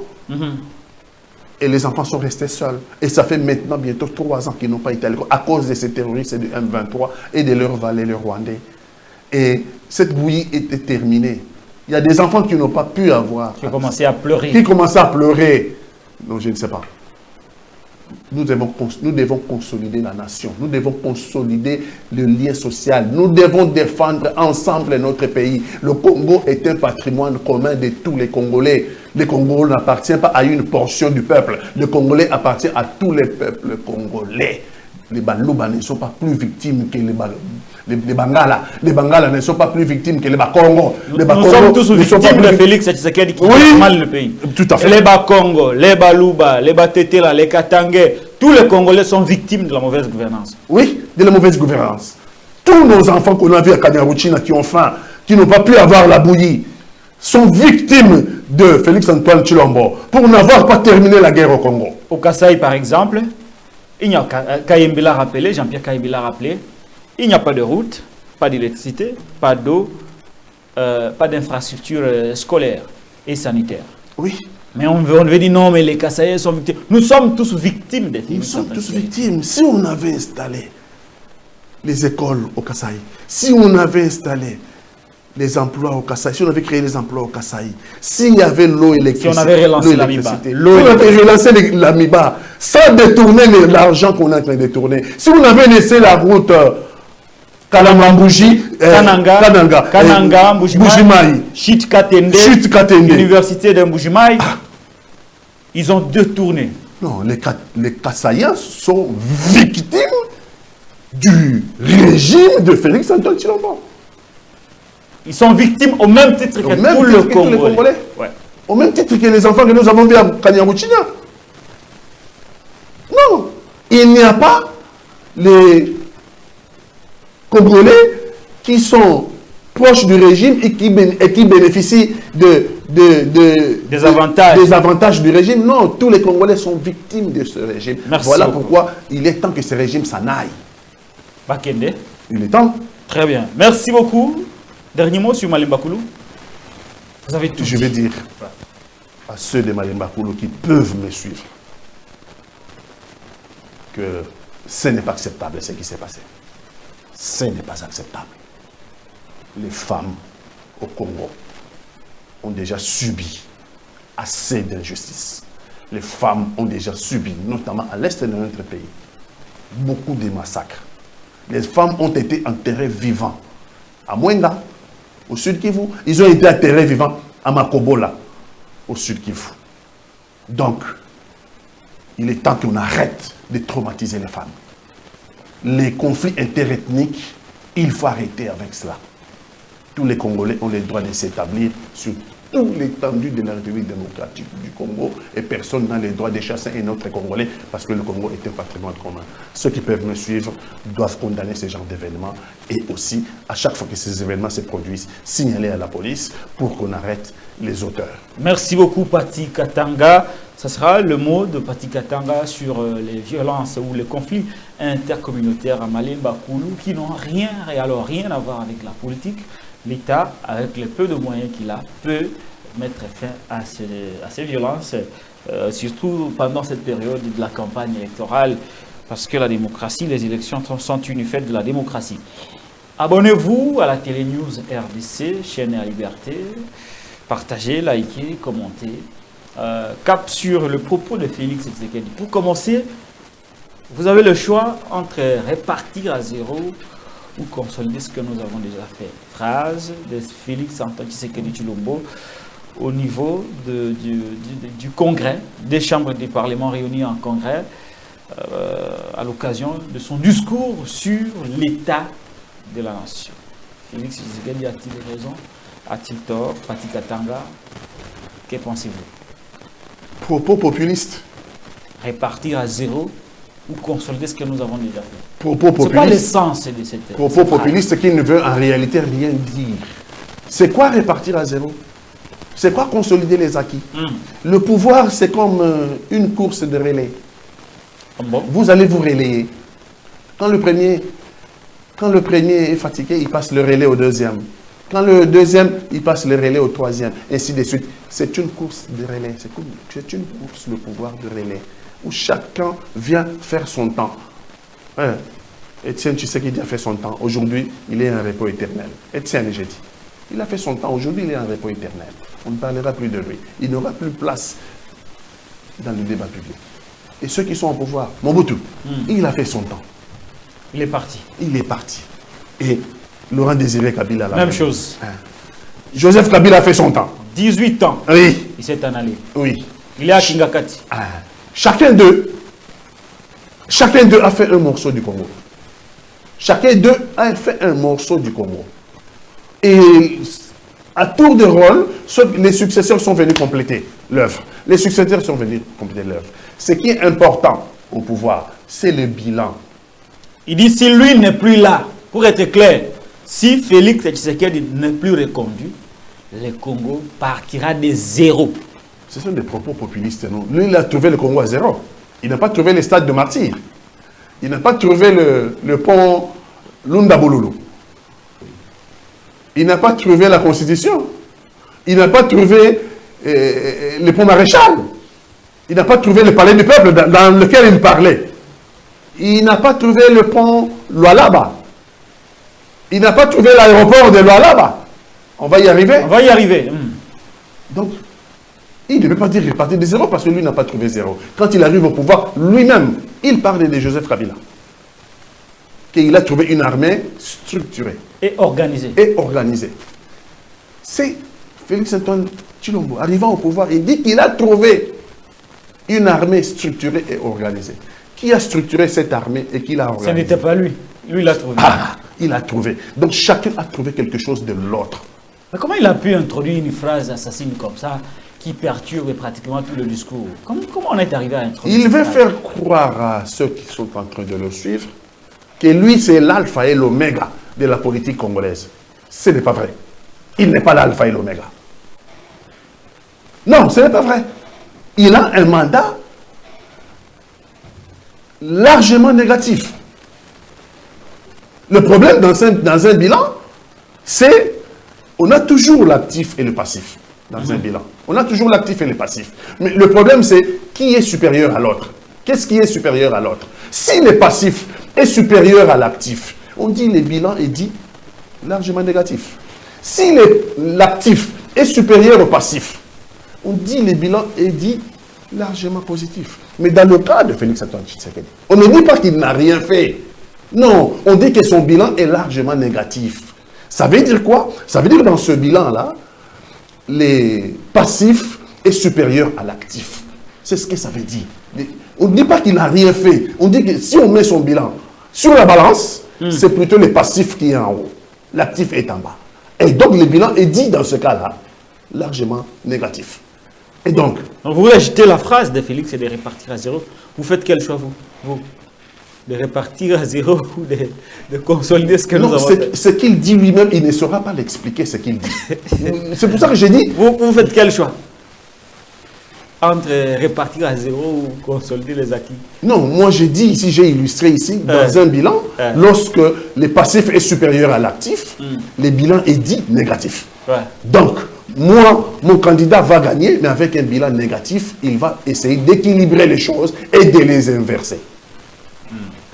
et les enfants sont restés seuls. Et ça fait maintenant bientôt 3 ans qu'ils n'ont pas été à l'école à cause de ces terroristes du M23 et de leurs valets, les Rwandais. Et cette bouillie était terminée. Il y a des enfants qui n'ont pas pu avoir...
Qui ont commencé à pleurer.
Qui commençaient à pleurer. Non, je ne sais pas. Nous devons consolider la nation. Nous devons consolider le lien social. Nous devons défendre ensemble notre pays. Le Congo est un patrimoine commun de tous les Congolais. Le Congo n'appartient pas à une portion du peuple. Le Congolais appartient à tous les peuples congolais. Les Balouba ne sont pas plus victimes que les Bangala. Les Bangala ne sont pas plus victimes que les Bakongo.
Nous sommes tous victimes de Félix Tshisekedi qui fait mal le pays.
Tout à fait.
Les Bakongo, les Balouba, les Batetela, les Katangais, tous les Congolais sont victimes de la mauvaise gouvernance.
Oui, de la mauvaise gouvernance. Tous nos enfants qu'on a vus à Kanyaruchinya qui ont faim, qui n'ont pas pu avoir la bouillie, sont victimes de Félix Antoine Tshilombo pour n'avoir pas terminé la guerre au Congo.
Au Kasaï, par exemple, il n'y a Kayembe l'a rappelé, Jean-Pierre Kayembe l'a rappelé, il n'y a pas de route, pas d'électricité, pas d'eau, pas d'infrastructure scolaire et sanitaire.
Oui.
Mais on veut dire non, mais les Kassaïens sont victimes. Nous sommes tous victimes des films.
Nous sommes tous victimes. Si on avait installé les écoles au Kasaï, si on avait installé les emplois au Kasaï, si on avait créé les emplois au Kasaï, s'il y avait l'eau et l'électricité,
si on avait relancé l'AMIBA,
si on avait relancé l'AMIBA, sans détourner l'argent qu'on est en train de détourner, si on avait laissé la route Kalamambouji,
Kananga, Mbujimayi, Chit Katende, Université de Mbujimayi, ils ont détourné.
Non, les Kassaïens sont victimes du régime de Félix Antoine Tshilombo.
Ils sont victimes au même titre que tous les Congolais.
Ouais. Au même titre que les enfants que nous avons vus à Kanyaruchinya. Non, il n'y a pas les Congolais qui sont proches du régime et qui bénéficient des avantages du régime. Non, tous les Congolais sont victimes de ce régime.
Merci
voilà
beaucoup.
Pourquoi il est temps que ce régime s'en aille.
Bakende.
Il est temps.
Très bien. Merci beaucoup. Dernier mot sur Malemba Koulou. Vous avez tout dit.
Je vais dire à ceux de Malemba Koulou qui peuvent me suivre que ce n'est pas acceptable ce qui s'est passé. Ce n'est pas acceptable. Les femmes au Congo ont déjà subi assez d'injustice. Les femmes ont déjà subi, notamment à l'est de notre pays, beaucoup de massacres. Les femmes ont été enterrées vivantes à Mwenga, au sud Kivu. Ils ont été enterrés vivants à Makobola, au sud Kivu. Donc, il est temps qu'on arrête de traumatiser les femmes. Les conflits interethniques, il faut arrêter avec cela. Tous les Congolais ont le droit de s'établir sur tout l'étendue de la République démocratique du Congo et personne n'a le droit de chasser un autre Congolais parce que le Congo est un patrimoine commun. Ceux qui peuvent me suivre doivent condamner ce genre d'événements et aussi, à chaque fois que ces événements se produisent, signaler à la police pour qu'on arrête les auteurs.
Merci beaucoup, Pati Katanga. Ce sera le mot de Pati Katanga sur les violences ou les conflits intercommunautaires à Malemba Koulou qui n'ont rien à voir avec la politique. L'État, avec le peu de moyens qu'il a, peut mettre fin à ces violences, surtout pendant cette période de la campagne électorale, parce que la démocratie, les élections sont une fête de la démocratie. Abonnez-vous à la télé News RDC, chaîne à liberté, partagez, likez, commentez. Cap sur le propos de Félix Tshisekedi. Pour commencer, vous avez le choix entre répartir à zéro ou consolider ce que nous avons déjà fait. Phrase de Félix Antoine Tshisekedi Tshilombo au niveau du Congrès, des chambres du Parlement réunies en Congrès, à l'occasion de son discours sur l'état de la nation. Félix Tshisekedi a-t-il raison? A-t-il tort? Pati Katanga, que pensez-vous?
Propos populistes.
Répartir à zéro ou consolider ce que nous avons déjà fait?
Propos populistes.
C'est pas l'essence de cette...
Propos populistes qui ne veut en réalité rien dire. C'est quoi répartir à zéro? C'est quoi consolider les acquis? Le pouvoir, c'est comme une course de relais.
Bon.
Vous allez vous relayer. Quand le premier est fatigué, il passe le relais au deuxième. Quand le deuxième, il passe le relais au troisième, ainsi de suite. C'est une course de relais. C'est une course, le pouvoir de relais, où chacun vient faire son temps. Étienne, tu sais qu'il a fait son temps. Aujourd'hui, il est en repos éternel. Étienne, j'ai dit. Il a fait son temps. Aujourd'hui, il est en repos éternel. On ne parlera plus de lui. Il n'aura plus place dans le débat public. Et ceux qui sont au pouvoir, Mobutu, il a fait son temps.
Il est parti.
Il est parti. Et Laurent Désiré Kabila
Même chose.
Joseph Kabila a fait son temps.
18 ans.
Oui.
Il s'est en allé.
Oui.
Il est à Kingakati.
Chacun d'eux a fait un morceau du Congo. Chacun d'eux a fait un morceau du Congo. Et à tour de rôle, les successeurs sont venus compléter l'œuvre. Les successeurs sont venus compléter l'œuvre. Ce qui est important au pouvoir, c'est le bilan.
Il dit, si lui n'est plus là, pour être clair, si Félix Tshisekedi n'est plus reconduit, le Congo partira de zéro.
Ce sont des propos populistes, non? Lui, il a trouvé le Congo à zéro. Il n'a pas trouvé le stade de martyrs. Il n'a pas trouvé le pont Lunda Bolulu. Il n'a pas trouvé la Constitution. Il n'a pas trouvé le pont Maréchal. Il n'a pas trouvé le palais du peuple dans lequel il parlait. Il n'a pas trouvé le pont Lualaba. Il n'a pas trouvé l'aéroport de Lualaba. On va y arriver.
On va y arriver.
Donc, il ne peut pas dire qu'il est parti de zéro parce que lui n'a pas trouvé zéro. Quand il arrive au pouvoir, lui-même, il parle de Joseph Kabila. Qu'il a trouvé une armée structurée.
Et organisée.
Et organisée. C'est Félix-Antoine Tshilombo, arrivant au pouvoir, il dit qu'il a trouvé une armée structurée et organisée. Qui a structuré cette armée et qui l'a organisée?
Ce n'était pas lui. Lui, il a trouvé.
Il a trouvé. Donc chacun a trouvé quelque chose de l'autre.
Mais comment il a pu introduire une phrase assassine comme ça qui perturbe pratiquement tout le discours? Comment on est arrivé à introduire?
Il veut faire croire à ceux qui sont en train de le suivre que lui, c'est l'alpha et l'oméga de la politique congolaise. Ce n'est pas vrai. Il n'est pas l'alpha et l'oméga. Non, ce n'est pas vrai. Il a un mandat largement négatif. Le problème dans un bilan, c'est on a toujours l'actif et le passif dans un bilan. On a toujours l'actif et le passif. Mais le problème, c'est qui est supérieur à l'autre? Qu'est-ce qui est supérieur à l'autre? Si le passif est supérieur à l'actif, on dit le bilan est dit largement négatif. Si l'actif est supérieur au passif, on dit le bilan est dit largement positif. Mais dans le cas de Félix-Antoine Tshisekedi, on ne dit pas qu'il n'a rien fait. Non, on dit que son bilan est largement négatif. Ça veut dire quoi? Ça veut dire que dans ce bilan-là, le passif est supérieur à l'actif. C'est ce que ça veut dire. On ne dit pas qu'il n'a rien fait. On dit que si on met son bilan sur la balance, c'est plutôt le passif qui est en haut. L'actif est en bas. Et donc le bilan est dit dans ce cas-là largement négatif. Et donc
vous rejetez la phrase de Félix et de répartir à zéro. Vous faites quel choix, vous de répartir à zéro ou de consolider ce que nous avons fait?
Ce qu'il dit lui-même, il ne saura pas l'expliquer, ce qu'il dit. C'est pour ça que j'ai dit...
Vous faites quel choix? Entre répartir à zéro ou consolider les acquis?
Non, moi j'ai dit ici, j'ai illustré ici, dans un bilan, lorsque le passif est supérieur à l'actif, le bilan est dit négatif. Donc, moi, mon candidat va gagner, mais avec un bilan négatif, il va essayer d'équilibrer les choses et de les inverser.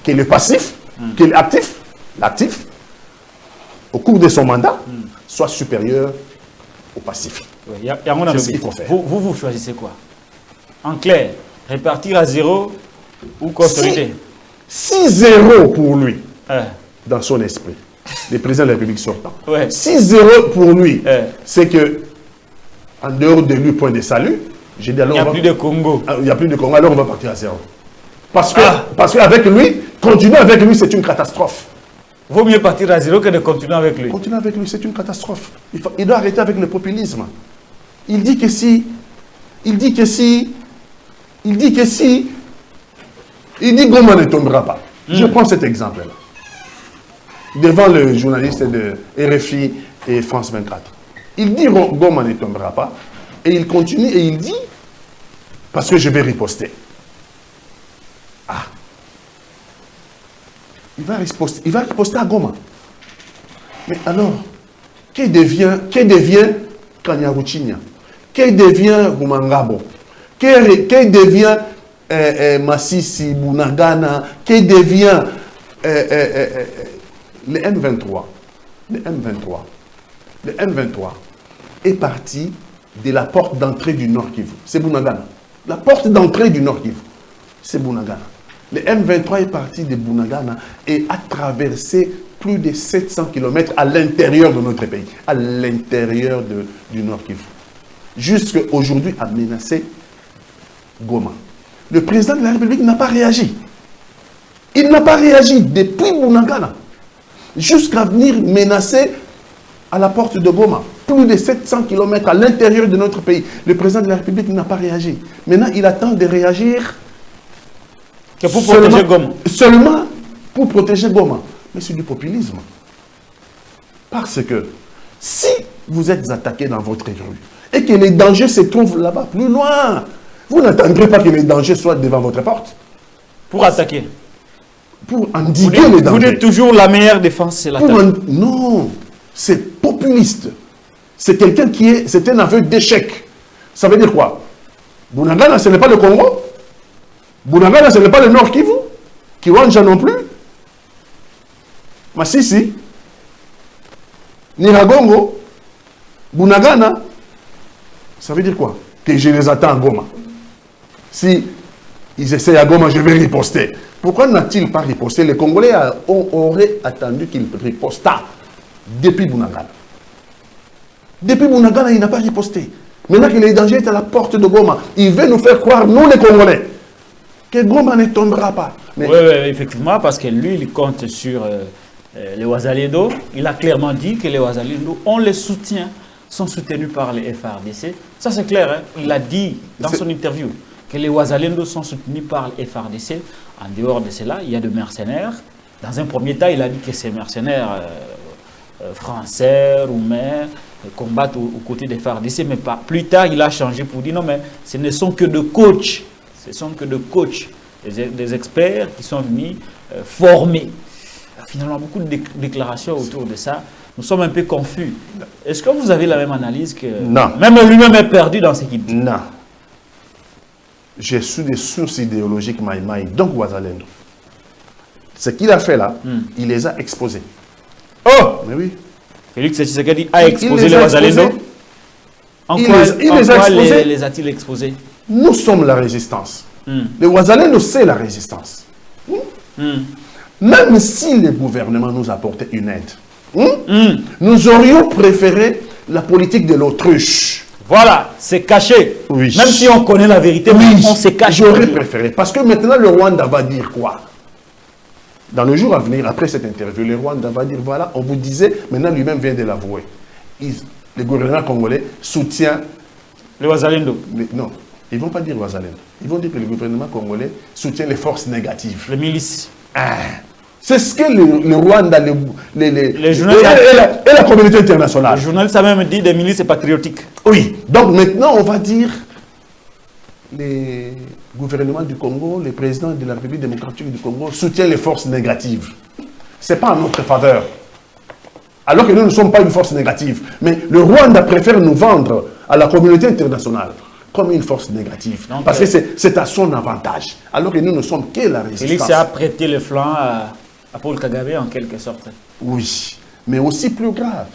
Que le passif, que l'actif, au cours de son mandat, soit supérieur au passif.
C'est ce qu'il faut faire. Vous choisissez quoi? En clair, répartir à zéro ou consolider?
Si zéro pour lui, dans son esprit, le président de la République sortant, si zéro pour lui, c'est que, en dehors de lui, point de salut, j'ai dit alors...
Il n'y a plus de Congo.
Il n'y a plus de Congo, alors on va partir à zéro. Parce qu'avec lui, continuer avec lui, c'est une catastrophe.
Vaut mieux partir à zéro que de continuer avec lui.
Continuer avec lui, c'est une catastrophe. Il doit arrêter avec le populisme. Il dit que si Goma ne tombera pas. Je prends cet exemple-là. Devant le journaliste de RFI et France 24. Il dit Goma ne tombera pas. Et il continue et il dit, parce que je vais riposter. Ah. Il va riposter à Goma. Mais alors, qui devient Kanyaruchinya? Qui devient Rumangabo? Qui devient Massisi, Bunagana? Qui devient le M23? Le M23 est parti de la porte d'entrée du Nord Kivu. C'est Bunagana. La porte d'entrée du Nord Kivu, c'est Bunagana. Le M23 est parti de Bunagana et a traversé plus de 700 km à l'intérieur de notre pays, à l'intérieur du Nord Kivu. Jusqu'à aujourd'hui, a menacé Goma. Le président de la République n'a pas réagi. Il n'a pas réagi depuis Bunagana jusqu'à venir menacer à la porte de Goma. Plus de 700 km à l'intérieur de notre pays. Le président de la République n'a pas réagi. Maintenant, il attend de réagir
que pour protéger Goma.
Seulement pour protéger Goma. Mais c'est du populisme. Parce que si vous êtes attaqué dans votre rue et que les dangers se trouvent là-bas, plus loin, vous n'attendrez pas que les dangers soient devant votre porte.
Pour attaquer.
Pour endiguer les dangers.
Vous dites toujours la meilleure défense, c'est l'attaque.
Non, c'est populiste. C'est quelqu'un c'est un aveu d'échec. Ça veut dire quoi? Bunagana, ce n'est pas le Congo. Bunagana, ce n'est pas le Nord Kivu. Kiwanja non plus. Masisi, Niragongo, Bunagana, ça veut dire quoi? Que je les attends à Goma. Si ils essayent à Goma, je vais riposter. Pourquoi n'a-t-il pas riposté? Les Congolais auraient attendu qu'il riposta depuis Bunagana. Depuis Bunagana, il n'a pas riposté. Maintenant que les dangers est à la porte de Goma, il veut nous faire croire, nous les Congolais, que Goma ne tombera pas.
Mais... Oui, effectivement, parce que lui, il compte sur les Wazalendo. Il a clairement dit que les Wazalendo, on les soutient, sont soutenus par les FARDC. Ça, c'est clair, hein? Il a dit dans son interview que les Wazalendo sont soutenus par les FARDC. En dehors de cela, il y a des mercenaires. Dans un premier temps, il a dit que ces mercenaires français, roumains, combattent aux côtés des FARDC. Mais plus tard, il a changé pour dire non, mais ce ne sont que de coachs. Ce sont que de coachs, des experts qui sont venus former. Finalement, beaucoup de déclarations autour de ça. Nous sommes un peu confus. Est-ce que vous avez la même analyse que...
Non.
Même lui-même est perdu dans ce qu'il dit.
Non. J'ai su des sources idéologiques Maïmaï, donc Wazalendo. Ce qu'il a fait là, il les a exposés.
Oh!
Mais oui.
Félix Tshisekedi a exposé les Wazalendo. En quoi les a-t-il exposés?
Nous sommes la résistance. Les Wazalendo, c'est la résistance. Même si le gouvernement nous apportait une aide, nous aurions préféré la politique de l'autruche.
Voilà, c'est caché.
Oui.
Même si on connaît la vérité, oui, on se cache.
J'aurais préféré. Parce que maintenant, le Rwanda va dire quoi? Dans le jour à venir, après cette interview, le Rwanda va dire, voilà, on vous disait, maintenant lui-même vient de l'avouer. Le gouvernement congolais soutient...
Les Wazalendo.
Non, ils ne vont pas dire Wazalendo. Ils vont dire que le gouvernement congolais soutient les forces négatives.
Les milices.
C'est ce que le Rwanda,
les journalistes
et la communauté internationale.
Les journalistes a même dit des milices patriotiques.
Oui. Donc maintenant, on va dire les gouvernements du Congo, le président de la République démocratique du Congo soutient les forces négatives. Ce n'est pas en notre faveur. Alors que nous ne sommes pas une force négative. Mais le Rwanda préfère nous vendre à la communauté internationale comme une force négative. Donc, parce que c'est à son avantage. Alors que nous ne sommes que la résistance.
Félix a prêté le flanc à Paul Kagame en quelque sorte.
Oui, mais aussi plus grave.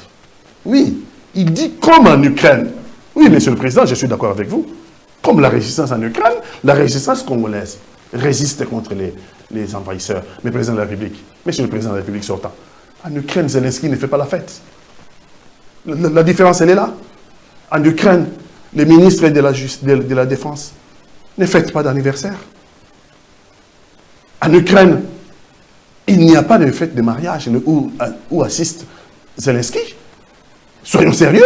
Oui, il dit comme en Ukraine. Oui, monsieur le président, je suis d'accord avec vous. Comme la résistance en Ukraine, la résistance congolaise résiste contre les envahisseurs. Mais président de la République, monsieur le président de la République sortant, en Ukraine, Zelensky ne fait pas la fête. La différence, elle est là. En Ukraine, les ministres de la Défense ne fêtent pas d'anniversaire. En Ukraine, il n'y a pas de fête de mariage où assiste Zelensky. Soyons sérieux.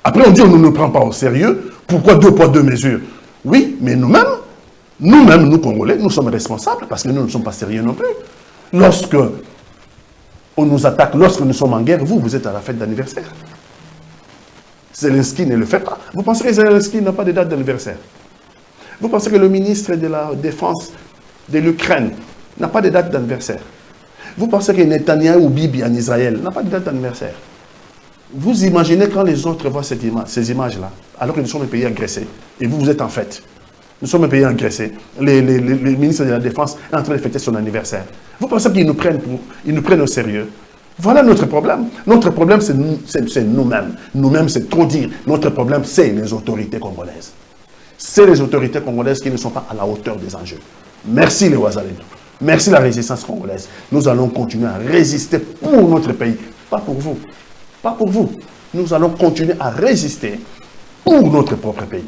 Après, on dit qu'on ne nous prend pas au sérieux. Pourquoi 2 poids 2 mesures? Oui, mais nous-mêmes, nous Congolais, nous sommes responsables parce que nous ne sommes pas sérieux non plus. Lorsque on nous attaque, lorsque nous sommes en guerre, vous êtes à la fête d'anniversaire. Zelensky ne le fait pas. Vous pensez que Zelensky n'a pas de date d'anniversaire? Vous pensez que le ministre de la Défense de l'Ukraine n'a pas de date d'anniversaire? Vous pensez que Netanyahu ou Bibi en Israël n'a pas de date d'anniversaire? Vous imaginez quand les autres voient ces images-là, alors que nous sommes un pays agressé, et vous êtes en fête. Nous sommes un pays agressé. Le ministre de la Défense est en train de fêter son anniversaire. Vous pensez qu'ils nous prennent au sérieux? Voilà notre problème. Notre problème, c'est nous-mêmes. Nous-mêmes, c'est trop dire. Notre problème, c'est les autorités congolaises. C'est les autorités congolaises qui ne sont pas à la hauteur des enjeux. Merci les Ouazalendo. Merci la résistance congolaise. Nous allons continuer à résister pour notre pays. Pas pour vous. Pas pour vous. Nous allons continuer à résister pour notre propre pays.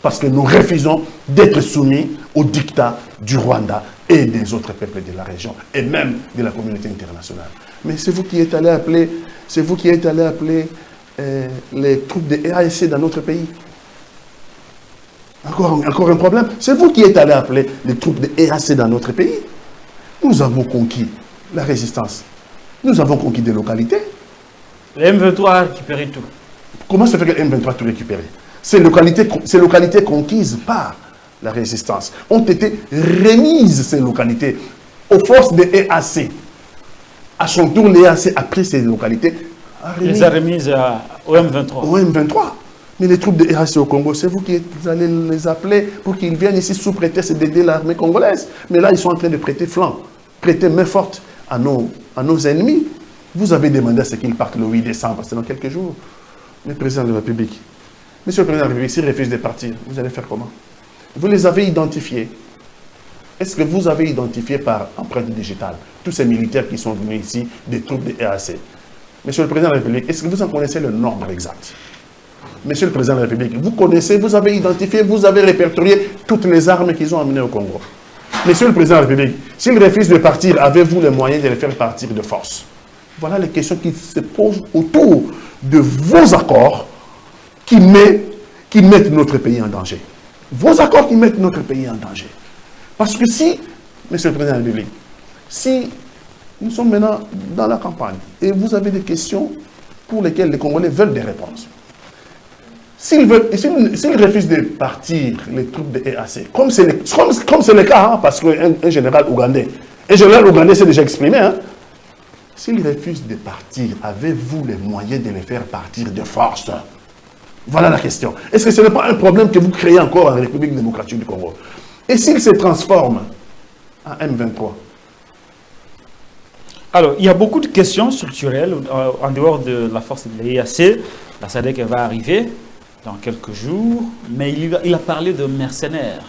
Parce que nous refusons d'être soumis au diktat du Rwanda et des autres peuples de la région, et même de la communauté internationale. Mais c'est vous qui êtes allé appeler, les troupes de EAC dans notre pays. Encore un problème. C'est vous qui êtes allé appeler les troupes de EAC dans notre pays. Nous avons conquis la résistance. Nous avons conquis des localités.
Le M23 a récupéré tout.
Comment se fait que le M23 a tout récupéré? Ces localités conquises par la résistance ont été remises, ces localités, aux forces de EAC. À son tour, l'EAC a pris ces localités.
Les a remises au M23.
Au M23. Mais les troupes de EAC au Congo, c'est vous qui allez les appeler pour qu'ils viennent ici sous prétexte d'aider l'armée congolaise. Mais là, ils sont en train de prêter flanc, prêter main forte à nos ennemis. Vous avez demandé à ce qu'ils partent le 8 décembre, c'est dans quelques jours. Mais président de la République, monsieur le président de la République, s'ils refusent de partir, vous allez faire comment? Vous les avez identifiés. Est-ce que vous avez identifié par empreinte digitale tous ces militaires qui sont venus ici, des troupes de EAC? Monsieur le président de la République, est-ce que vous en connaissez le nombre exact? Monsieur le président de la République, vous connaissez, vous avez identifié, vous avez répertorié toutes les armes qu'ils ont amenées au Congo. Monsieur le président de la République, s'ils refusent de partir, avez-vous les moyens de les faire partir de force? Voilà les questions qui se posent autour de vos accords qui mettent notre pays en danger. Vos accords qui mettent notre pays en danger. Parce que si, monsieur le président de la République, si nous sommes maintenant dans la campagne et vous avez des questions pour lesquelles les Congolais veulent des réponses, s'ils refusent de partir, les troupes de EAC, comme c'est le cas, hein, parce qu'un général ougandais s'est déjà exprimé, hein, s'ils refusent de partir, avez-vous les moyens de les faire partir de force? Voilà la question. Est-ce que ce n'est pas un problème que vous créez encore en République démocratique du Congo? Et s'ils se transforment en M23?
Alors, il y a beaucoup de questions structurelles en dehors de la force de l'EAC. La SADC va arriver dans quelques jours, mais il a parlé de mercenaires.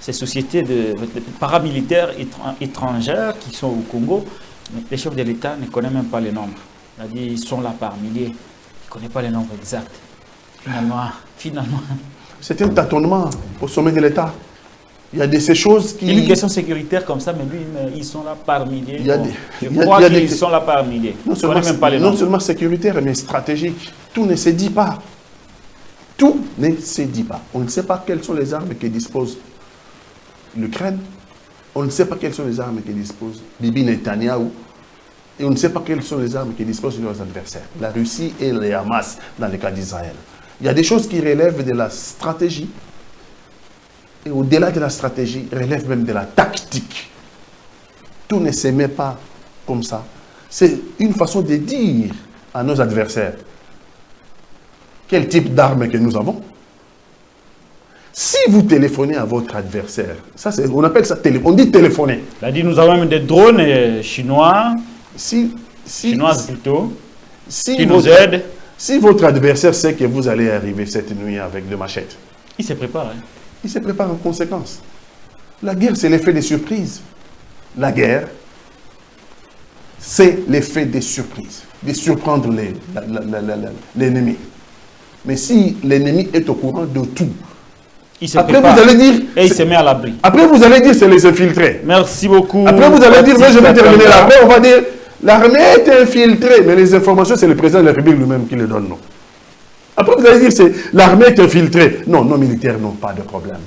Ces sociétés de paramilitaires étrangères qui sont au Congo. Les chefs de l'État ne connaissent même pas les nombres. Il a dit ils sont là par milliers. Ils ne connaissent pas les nombres exacts. Finalement.
C'est un tâtonnement au sommet de l'État. Il y a de ces choses qui...
Il y a une question sécuritaire comme ça, mais lui, ils sont là par milliers. Je crois qu'ils sont là par milliers.
Non seulement sécuritaire, mais stratégique. Tout ne se dit pas. Tout ne se dit pas. On ne sait pas quelles sont les armes que dispose l'Ukraine. On ne sait pas quelles sont les armes que dispose Bibi Netanyahu. Et on ne sait pas quelles sont les armes que disposent leurs adversaires. La Russie et les Hamas, dans le cas d'Israël. Il y a des choses qui relèvent de la stratégie. Et au-delà de la stratégie, relèvent même de la tactique. Tout ne se met pas comme ça. C'est une façon de dire à nos adversaires quel type d'armes que nous avons. Si vous téléphonez à votre adversaire, ça on appelle ça on dit téléphoner.
Il a dit nous avons même des drones chinois, chinoises plutôt, qui nous aident.
Si votre adversaire sait que vous allez arriver cette nuit avec des machettes,
il se prépare. Hein?
Il se prépare en conséquence. La guerre, c'est l'effet des surprises. La guerre, c'est l'effet des surprises, de surprendre l'ennemi. Mais si l'ennemi est au courant de tout, Après, vous allez dire...
Et il se met à l'abri.
Après, vous allez dire c'est les infiltrés.
Merci beaucoup.
Après, vous allez dire, mais je vais terminer l'armée. On va dire, l'armée est infiltrée. Mais les informations, c'est le président de la République lui-même qui les donne, non. Après, vous allez dire, c'est l'armée est infiltrée. Non, nos militaires n'ont pas de problème.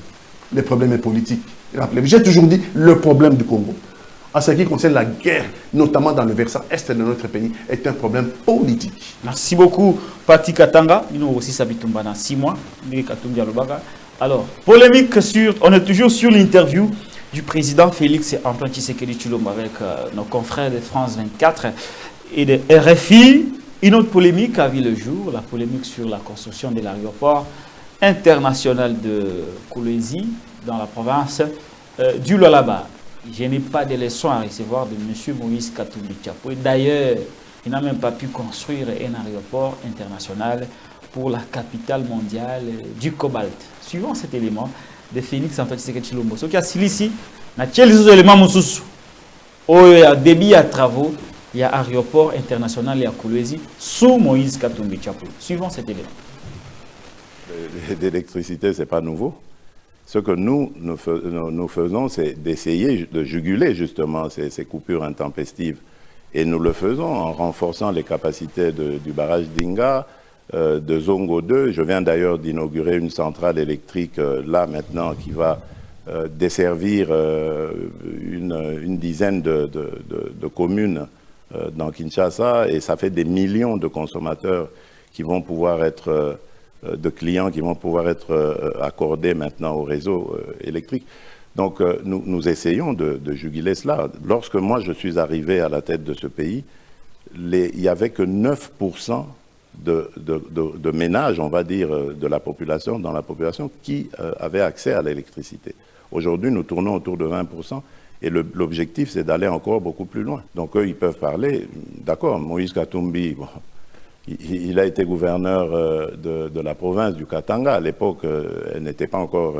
Le problème est politique. Rappelez-vous, j'ai toujours dit, le problème du Congo, en ce qui concerne la guerre, notamment dans le versant est de notre pays, est un problème politique.
Merci beaucoup, Pati Katanga. Nous aussi, ça dans 6 mois. Alors, polémique sur... On est toujours sur l'interview du président Félix Antoine Tshisekedi Tshilombo avec nos confrères de France 24 et de RFI. Une autre polémique a vu le jour, la polémique sur la construction de l'aéroport international de Kolwezi dans la province du Lualaba. Je n'ai pas de leçons à recevoir de M. Moïse Katumbi Tshapwe. D'ailleurs, il n'a même pas pu construire un aéroport international pour la capitale mondiale du cobalt. Suivant cet élément de Félix Antoine Tshisekedi Tshilombo, ce qui a ici, il y a des éléments il y a débit à travaux, il y a aéroport international et à Kolwezi sous Moïse Katumbi Tshapwe. Suivant cet élément.
L'électricité, ce n'est pas nouveau. Ce que nous faisons, c'est d'essayer de juguler justement ces coupures intempestives. Et nous le faisons en renforçant les capacités du barrage d'Inga, de Zongo 2. Je viens d'ailleurs d'inaugurer une centrale électrique là maintenant qui va desservir une dizaine de communes dans Kinshasa, et ça fait des millions de consommateurs qui vont pouvoir être, de clients qui vont pouvoir être accordés maintenant au réseau électrique. Donc nous essayons de juguler cela. Lorsque moi je suis arrivé à la tête de ce pays, il n'y avait que 9% de ménages, on va dire, dans la population qui avaient accès à l'électricité. Aujourd'hui, nous tournons autour de 20%. Et l'objectif, c'est d'aller encore beaucoup plus loin. Donc, eux, ils peuvent parler. D'accord, Moïse Katumbi, bon, il a été gouverneur de la province du Katanga. À l'époque, elle n'était pas encore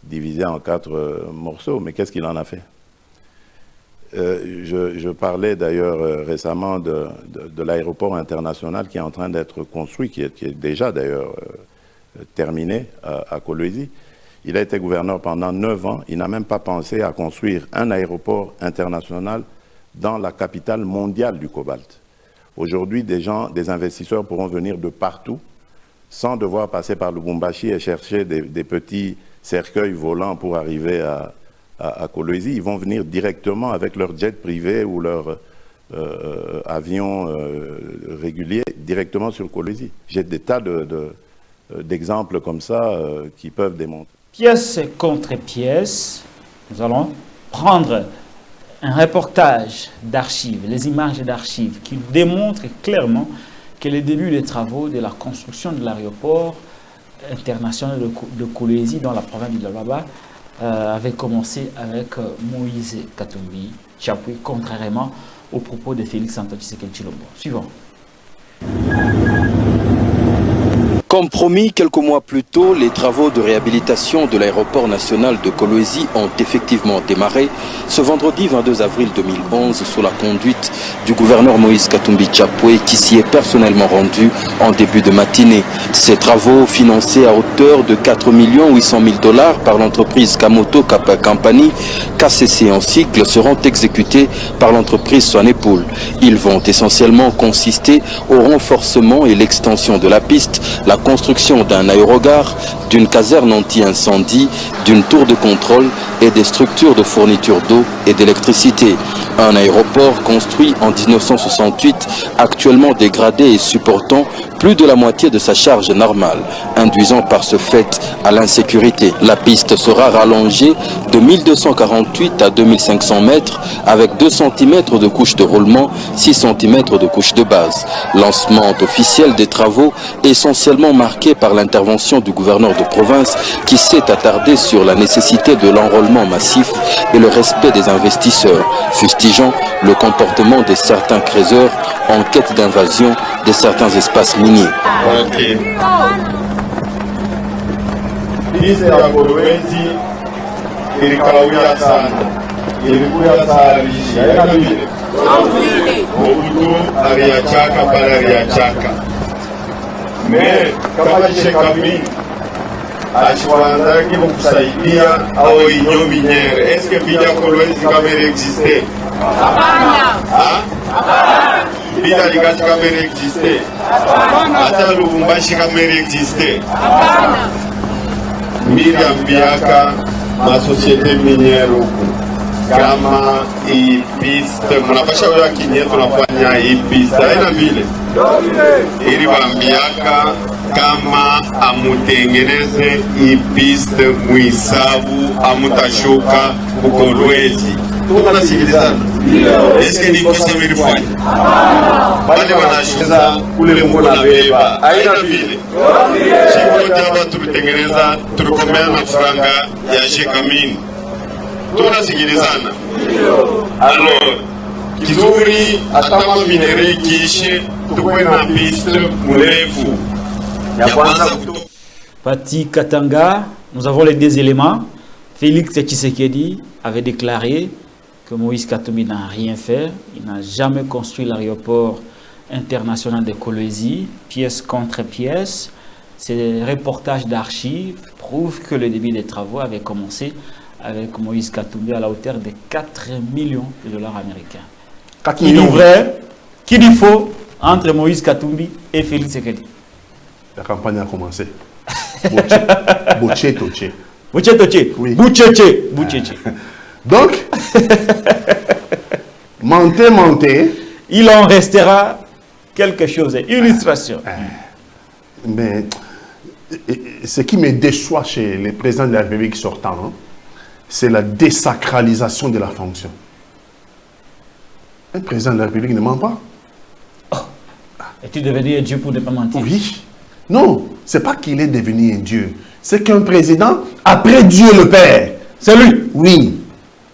divisée en 4 morceaux. Mais qu'est-ce qu'il en a fait? Je parlais d'ailleurs récemment de l'aéroport international qui est en train d'être construit, qui est déjà d'ailleurs terminé à Kolwezi. Il a été gouverneur pendant 9 ans. Il n'a même pas pensé à construire un aéroport international dans la capitale mondiale du cobalt. Aujourd'hui, des investisseurs pourront venir de partout sans devoir passer par Lubumbashi et chercher des petits cercueils volants pour arriver à Kolwezi. Ils vont venir directement avec leur jet privé ou leur avion régulier directement sur Kolwezi. J'ai des tas d'exemples comme ça qui peuvent démontrer.
Pièce contre pièce, nous allons prendre un reportage d'archives, les images d'archives qui démontrent clairement que le début des travaux de la construction de l'aéroport international de Kolwezi dans la province du Lualaba avait commencé avec Moïse Katumbi Tshapwe, contrairement aux propos de Félix Antoine Tshisekedi Tshilombo. Suivant.
Comme promis, quelques mois plus tôt, les travaux de réhabilitation de l'aéroport national de Kolwezi ont effectivement démarré ce vendredi 22 avril 2011 sous la conduite du gouverneur Moïse Katumbi Tshapwe qui s'y est personnellement rendu en début de matinée. Ces travaux, financés à hauteur de 4 800 000 $ par l'entreprise Kamoto Kappa Company, KCC en cycle, seront exécutés par l'entreprise Swanepoel. Ils vont essentiellement consister au renforcement et l'extension de la piste, la construction d'un aérogare, d'une caserne anti-incendie, d'une tour de contrôle et des structures de fourniture d'eau et d'électricité. Un aéroport construit en 1968, actuellement dégradé et supportant plus de la moitié de sa charge normale, induisant par ce fait à l'insécurité. La piste sera rallongée de 1248 à 2500 mètres avec 2 cm de couche de roulement, 6 cm de couche de base. Lancement officiel des travaux essentiellement marqué par l'intervention du gouverneur de province qui s'est attardé sur la nécessité de l'enrôlement massif et le respect des investisseurs, fustigeant le comportement de certains creuseurs en quête d'invasion de certains espaces miniers.
Mais kama Sheikh Kabini Ashwanda qui vous kusaidia au Union minière. Est-ce que Villa Kolwezi kamera existe? Villa Ligasi kamera existe? Ata Lubumbashi kamera existe? Miriam Biaka, ma société minière huku. Kama ipiste, mnapasha wewa kinye tunafanya ipiste, haina vile. Ili wambiaka kama amutengeneze ipiste muisabu amutashuka Kolwezi. Tunasikilizana. Eske niko semiri fanya? Bale wanashuza kule Mungu na beba. Haina vile. Shiko jaba tulitengeneza tulikomea na franga ya Shekamini. Tunasikilizana. Alors, kizuri atama minere kishe tukwe na piste mrefu. Ya kwanza kutoka
Pati Katanga, nous avons les deux éléments. Félix Tshisekedi avait déclaré que Moïse Katumbi n'a rien fait. Il n'a jamais construit l'aéroport international de Kolwezi, pièce contre pièce. Ces reportages d'archives prouvent que le début des travaux avait commencé avec Moïse Katumbi à la hauteur de 4 millions de dollars américains. 4 millions vrai, qui dit faux entre Moïse Katumbi et Félix Tshisekedi.
La campagne a commencé. Boche Toche.
Boche Toche.
Oui.
Boucheche.
Donc, mentez.
Il en restera quelque chose, illustration.
Mais ce qui me déçoit chez les présidents de la République sortants, c'est la désacralisation de la fonction. Un président de la République ne ment pas.
Es-tu devenu un Dieu pour ne pas mentir?
Oui. Non, c'est pas qu'il est devenu un Dieu. C'est qu'un président, après Dieu le Père.
C'est lui.
Oui.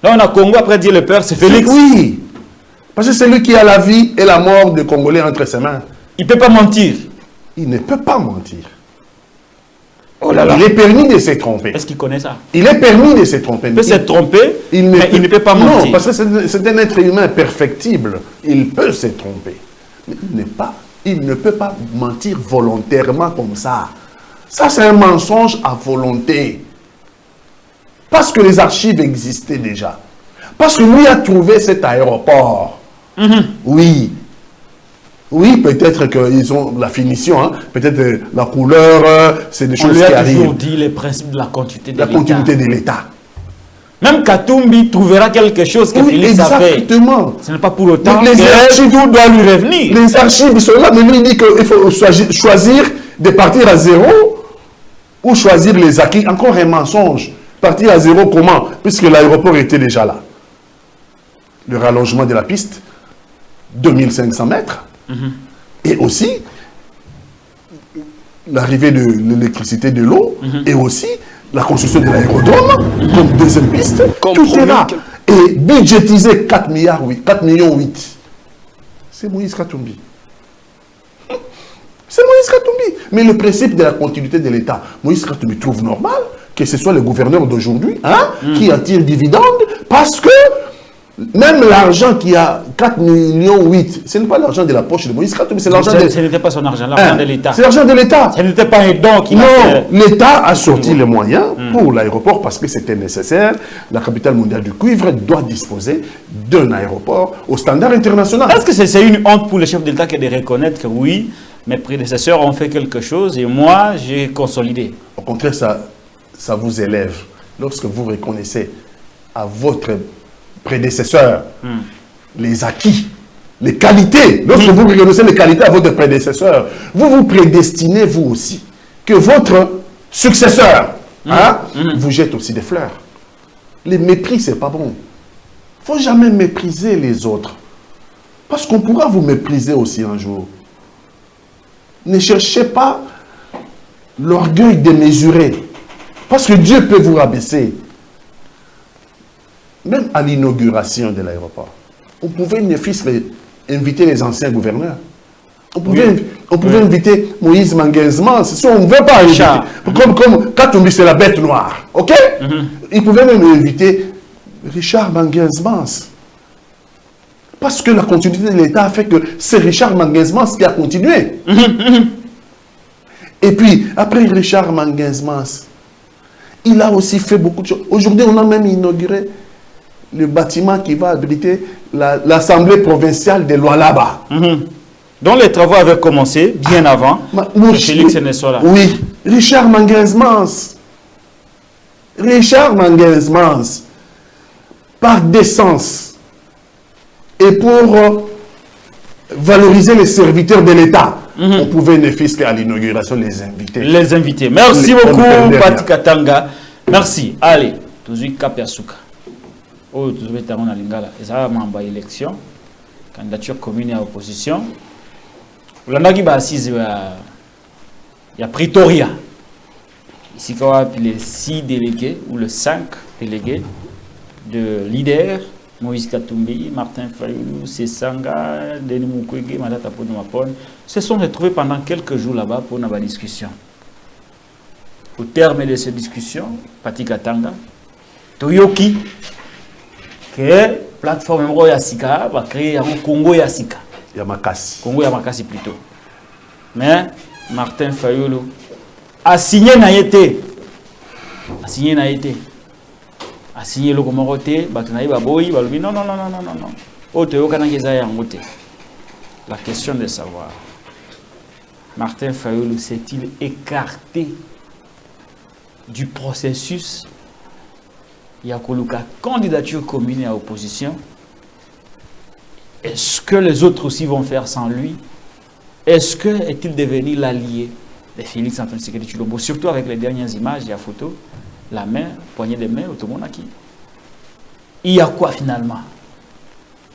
Là, on a Congo, après Dieu le Père, c'est Félix.
Oui. Parce que c'est lui qui a la vie et la mort des Congolais entre ses mains.
Il ne peut pas mentir.
Il ne peut pas mentir.
Oh là là.
Il est permis de se tromper.
Est-ce qu'il connaît ça?
Il est permis de se tromper.
Il peut se tromper, mais il ne peut pas mentir.
Non, parce que c'est un être humain perfectible. Il peut se tromper. Mais il ne peut pas mentir volontairement comme ça. Ça, c'est un mensonge à volonté. Parce que les archives existaient déjà. Parce que lui a trouvé cet aéroport. Oui. Oui, peut-être qu'ils ont la finition, hein. Peut-être la couleur, c'est des choses qui arrivent. On lui a toujours
dit les principes de la continuité de l'État.
La continuité de l'État.
Même Katumbi trouvera quelque chose que Félix a fait.
Exactement.
Ce n'est pas pour autant
que les archives
doit lui revenir.
Les archives sont là, mais lui dit qu'il faut choisir de partir à zéro ou choisir les acquis. Encore un mensonge. Partir à zéro comment? Puisque l'aéroport était déjà là. Le rallongement de la piste, 2500 mètres. Et aussi, l'arrivée de l'électricité, de l'eau, et aussi la construction de l'aérodrome, comme deuxième piste, tout est là. Et budgétiser 4 millions 8. C'est Moïse Katumbi. C'est Moïse Katumbi. Mais le principe de la continuité de l'État, Moïse Katumbi trouve normal que ce soit le gouverneur d'aujourd'hui qui attire dividende, parce que même l'argent qui a 4 millions 8, ce n'est pas l'argent de la poche de Moïse Katumbi, c'est l'argent de...
Ce n'était pas son argent, l'argent de l'État.
C'est l'argent de l'État.
Ce n'était pas un don qu'il a fait.
Non, l'État a sorti les moyens pour l'aéroport parce que c'était nécessaire. La capitale mondiale du cuivre doit disposer d'un aéroport au standard international.
Est-ce que c'est une honte pour le chef de l'État que de reconnaître que oui, mes prédécesseurs ont fait quelque chose et moi, j'ai consolidé?
Au contraire, ça vous élève. Lorsque vous reconnaissez à votre prédécesseur les acquis, les qualités, lorsque vous reconnaissez les qualités à votre prédécesseur, vous vous prédestinez vous aussi que votre successeur vous jette aussi des fleurs. Les mépris, c'est pas bon. Il ne faut jamais mépriser les autres. Parce qu'on pourra vous mépriser aussi un jour. Ne cherchez pas l'orgueil démesuré. Parce que Dieu peut vous rabaisser. Même à l'inauguration de l'aéroport, on pouvait inviter les anciens gouverneurs. On pouvait inviter Moïse Manguez-Mans, si on ne veut pas inviter. Comme Katumbi, c'est la bête noire. Ok? Il pouvait même inviter Richard Manguez-Mans. Parce que la continuité de l'État a fait que c'est Richard Manguez-Mans qui a continué. Et puis, après Richard Manguez-Mans, Il a aussi fait beaucoup de choses. Aujourd'hui, on a même inauguré le bâtiment qui va abriter l'Assemblée provinciale de Lualaba.
Donc les travaux avaient commencé bien avant. Félix Sénésola.
Oui, Richard Manguez-Mans. Richard Manguez-Mans, par décence et pour valoriser les serviteurs de l'État, on pouvait ne fût qu'à l'inauguration les invités.
Les invités. Merci beaucoup, Pati Katanga. Merci. Allez, toujours Kapiasuka. Oh, toujours Tamon Alingala. Et ça va élection. Candidature commune à opposition. On a qui assise il y a Pretoria. Ici, il y a les 6 délégués ou les 5 délégués de leaders. Moïse Katumbi, Martin Fayulu, Sessanga, Denis Mukwege, Madata Ponomapon, se sont retrouvés pendant quelques jours là-bas pour une discussion. Au terme de ces discussions, Pati Katanga, Toyoki, que plateforme Yasika va créer un Congo Yasika.
Yamakasi.
Congo Yamakasi plutôt. Mais Martin Fayulu a signé Naïté. A signé Naïté. A signé le Comoroté, Batunaï Baboui, Baloubi. Non. La question de savoir, Martin Fayulu s'est-il écarté du processus Yakoluka candidature commune à opposition? Est-ce que les autres aussi vont faire sans lui? Est-ce que est-il devenu l'allié de Félix Antoine Tshisekedi Tshilombo? Surtout avec les dernières images, il y a photo, la main, poignée de main, tout le monde a qui. Il y a quoi finalement?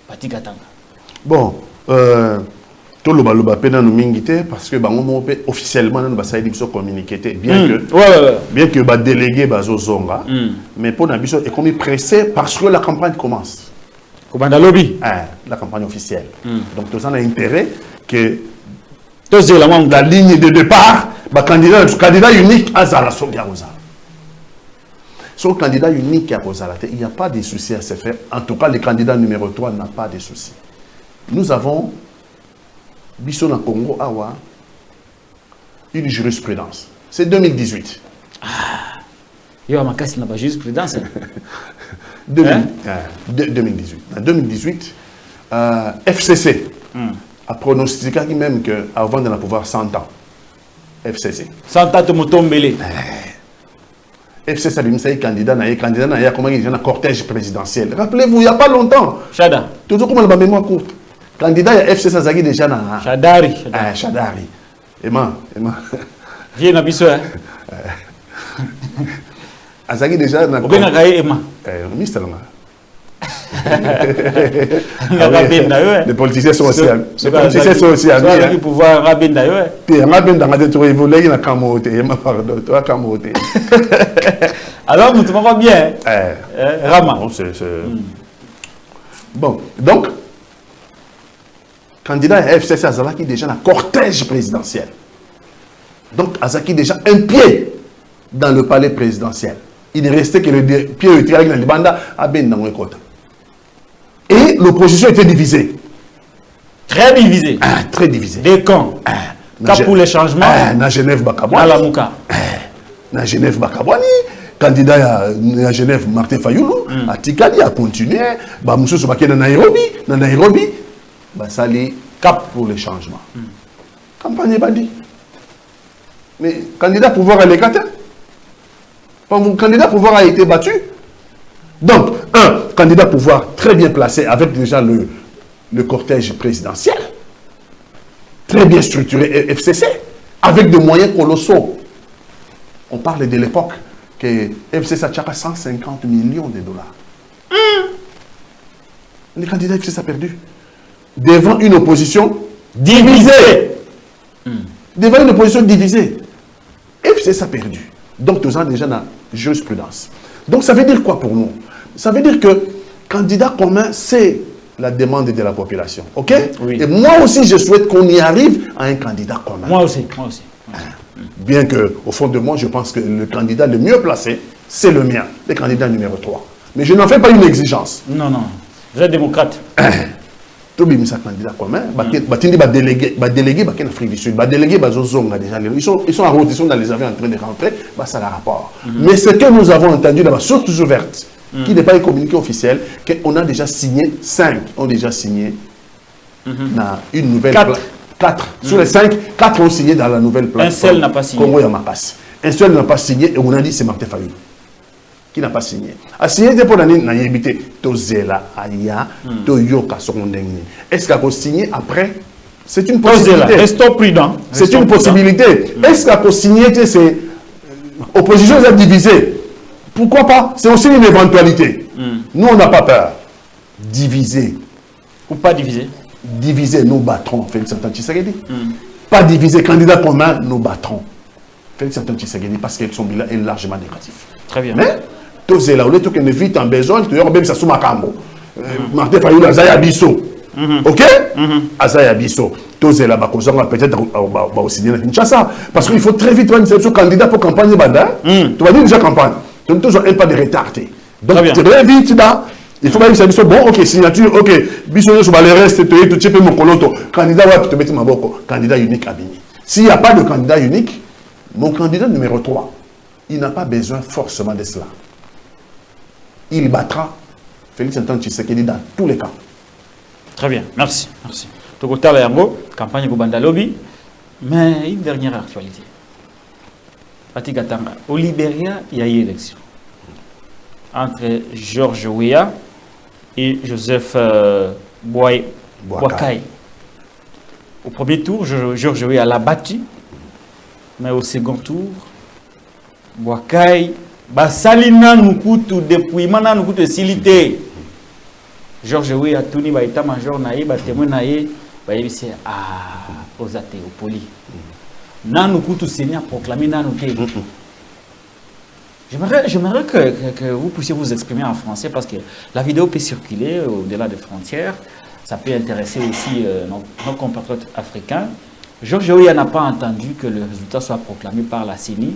Pati Katanga.
Bon, tout le baloba pena nous mingité parce que officiellement nous ba saïdi biso communiqué bien que ba délégué bazo zonga mais pour nabiso est comme pressé parce que la campagne commence.
Comment lobby?
La campagne officielle. Donc tout ça a intérêt que
la
ligne de départ, candidat unique à Zala Sobiarosa. Son candidat unique à Rosala, il n'y a pas de souci à se faire. En tout cas, le candidat numéro 3 n'a pas de souci. Nous avons, Bissona Congo, Awa, une jurisprudence. C'est 2018.
Il y a une jurisprudence.
2018. En 2018, FCC a pronostiqué même qu'avant de pouvoir 100 ans. FCC.
100 ans de Motombele.
FCC a candidat comment il y a un cortège présidentiel. Rappelez-vous, il n'y a pas longtemps.
Chada.
Toujours comme la mémoire courte. Candidat à FCC a déjà na
Chadari.
Chadari. Emma.
Viens à Bissou.
Azagi déjà na.
Emma.
Mister
les
politiciens sont aussi amis. Les politiciens sont aussi amis.
Ils pouvoir rabenda yo.
Puis rabenda ngate to évoluer na kamote, pardon, toi kamote.
Alors nous trouvons bien. Rama.
Bon, donc candidat à FCC Azalaki déjà un cortège présidentiel. Donc Azaki déjà un pied dans le palais présidentiel. Il ne restait que le pied retiré dans le banda à Ben Namwekota. Et l'opposition était divisée.
Très divisée.
Très divisée.
Des camps. Cap pour les changements.
Na Genève Bakabouani.
À la Mouka.
Na Genève Bakabouani. Candidat à Genève Martin Fayulu. À Tikali a continué. Moussou Sobake na Nairobi. Na Nairobi. Sali cap pour les changements. Campagne bandit. Mais candidat pouvoir à l'écart. Mon candidat pouvoir a été battu. Donc, un candidat pouvoir très bien placé avec déjà le cortège présidentiel, très bien structuré FCC, avec des moyens colossaux. On parle de l'époque que FCC a 150 millions de dollars. Le candidat FCC a perdu. Devant une opposition divisée. Devant une opposition divisée. FCC a perdu. Donc, nous avons déjà la jurisprudence. Donc, ça veut dire quoi pour nous? Ça veut dire que candidat commun, c'est la demande de la population. OK?
Oui.
Et moi aussi, je souhaite qu'on y arrive à un candidat commun.
Moi aussi.
Bien qu'au fond de moi, je pense que le candidat le mieux placé, c'est le mien, le candidat numéro 3. Mais je n'en fais pas une exigence.
Non. Vous êtes démocrate.
Tobimisa candidat commun, batindi ba délégué en Afrique du Sud, ba délégué bazozonga déjà, ils sont en route, ils sont dans les avions en train de rentrer, bah ça la rapport. Mais ce que nous avons entendu là-bas, sources ouvertes, qui n'est pas un communiqué officiel, qu'on a déjà signé 5, ont déjà signé dans une nouvelle 4. Sur les 5, 4 ont signé dans la nouvelle plateforme.
Un seul n'a pas signé.
Congo Yamapas. Un seul n'a pas signé et on a dit c'est Martin Fayulu qui n'a pas signé. A signé pour l'année n'a évité Tozela Aya Toyoka Sokondengni. Est-ce qu'il a signé après? C'est une possibilité.
Restons prudents.
C'est une possibilité. Est-ce qu'il a signé c'est opposition est divisée? Pourquoi pas? C'est aussi une éventualité. Nous on n'a pas peur. Diviser.
Ou pas diviser?
Diviser, nous battrons. Félix Antoine Tshisekedi. Pas diviser, candidat commun, nous battrons. Félix Antoine Tshisekedi parce que son bilan est largement négatif.
Très bien.
Mais, tout c'est là où les trucs ne vite en besoin, tu as même ça sous ma cambo. Martin Fayulu, Azaya Bisso. Ok? Azaya Bisso. Tout c'est là, peut-être aussi dire Kinshasa. Parce qu'il faut très vite voir une candidat pour campagne Banda. Tu vas dire déjà campagne. Tu n'as toujours pas de retardé. Donc, très vite là. Il faut que ça bon, ok, signature, ok, bisous sur le reste, tu peux mon coloto, candidat, ouais, tu mets ma boko, candidat unique à Bini. S'il n'y a pas de candidat unique, mon candidat numéro 3, il n'a pas besoin forcément de cela. Il battra Félix Antoine Tshisekedi dans tous les cas.
Très bien, merci. Merci. Tokota Yango, campagne Gobanda Lobby, mais une dernière actualité. Patigatanga, au Libéria, il y a eu élection entre George Weah et Joseph Boakai. Au premier tour, George Weah l'a battu, mais au second tour, Boakai, Basalina Nukutu, depuis Mana Nukutu Silité. George Weah, Tuni, Baïta-major, Naïe, Batémoin, Naïe, Baïbissé aux athées, au poli. Nanukutu Seigneur proclamé Nanukutu. J'aimerais que vous puissiez vous exprimer en français parce que la vidéo peut circuler au-delà des frontières. Ça peut intéresser aussi nos compatriotes africains. George Weah n'a pas entendu que le résultat soit proclamé par la CENI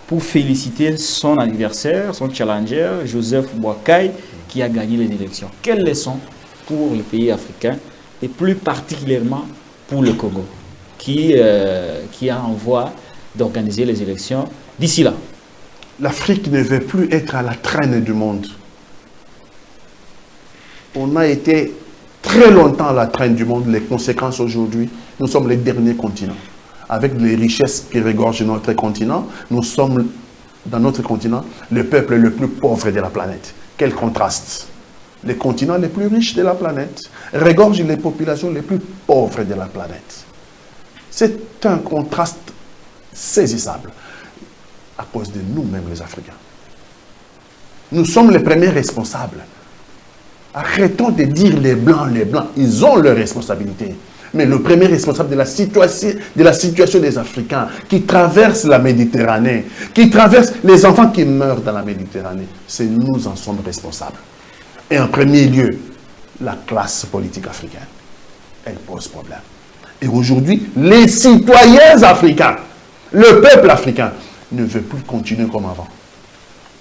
pour féliciter son adversaire, son challenger, Joseph Boakai, qui a gagné les élections. Quelles leçons pour les pays africains et plus particulièrement pour le Congo, qui a en voie d'organiser les élections d'ici là?
L'Afrique ne veut plus être à la traîne du monde. On a été très longtemps à la traîne du monde. Les conséquences aujourd'hui, nous sommes les derniers continents. Avec les richesses qui regorgent notre continent, nous sommes, dans notre continent, le peuple le plus pauvre de la planète. Quel contraste! Les continents les plus riches de la planète regorgent les populations les plus pauvres de la planète. C'est un contraste saisissable. À cause de nous-mêmes les Africains. Nous sommes les premiers responsables. Arrêtons de dire les Blancs, ils ont leurs responsabilités. Mais le premier responsable de la situation des Africains qui traversent la Méditerranée, qui traversent les enfants qui meurent dans la Méditerranée, c'est nous en sommes responsables. Et en premier lieu, la classe politique africaine. Elle pose problème. Et aujourd'hui, les citoyens africains, le peuple africain, ne veut plus continuer comme avant.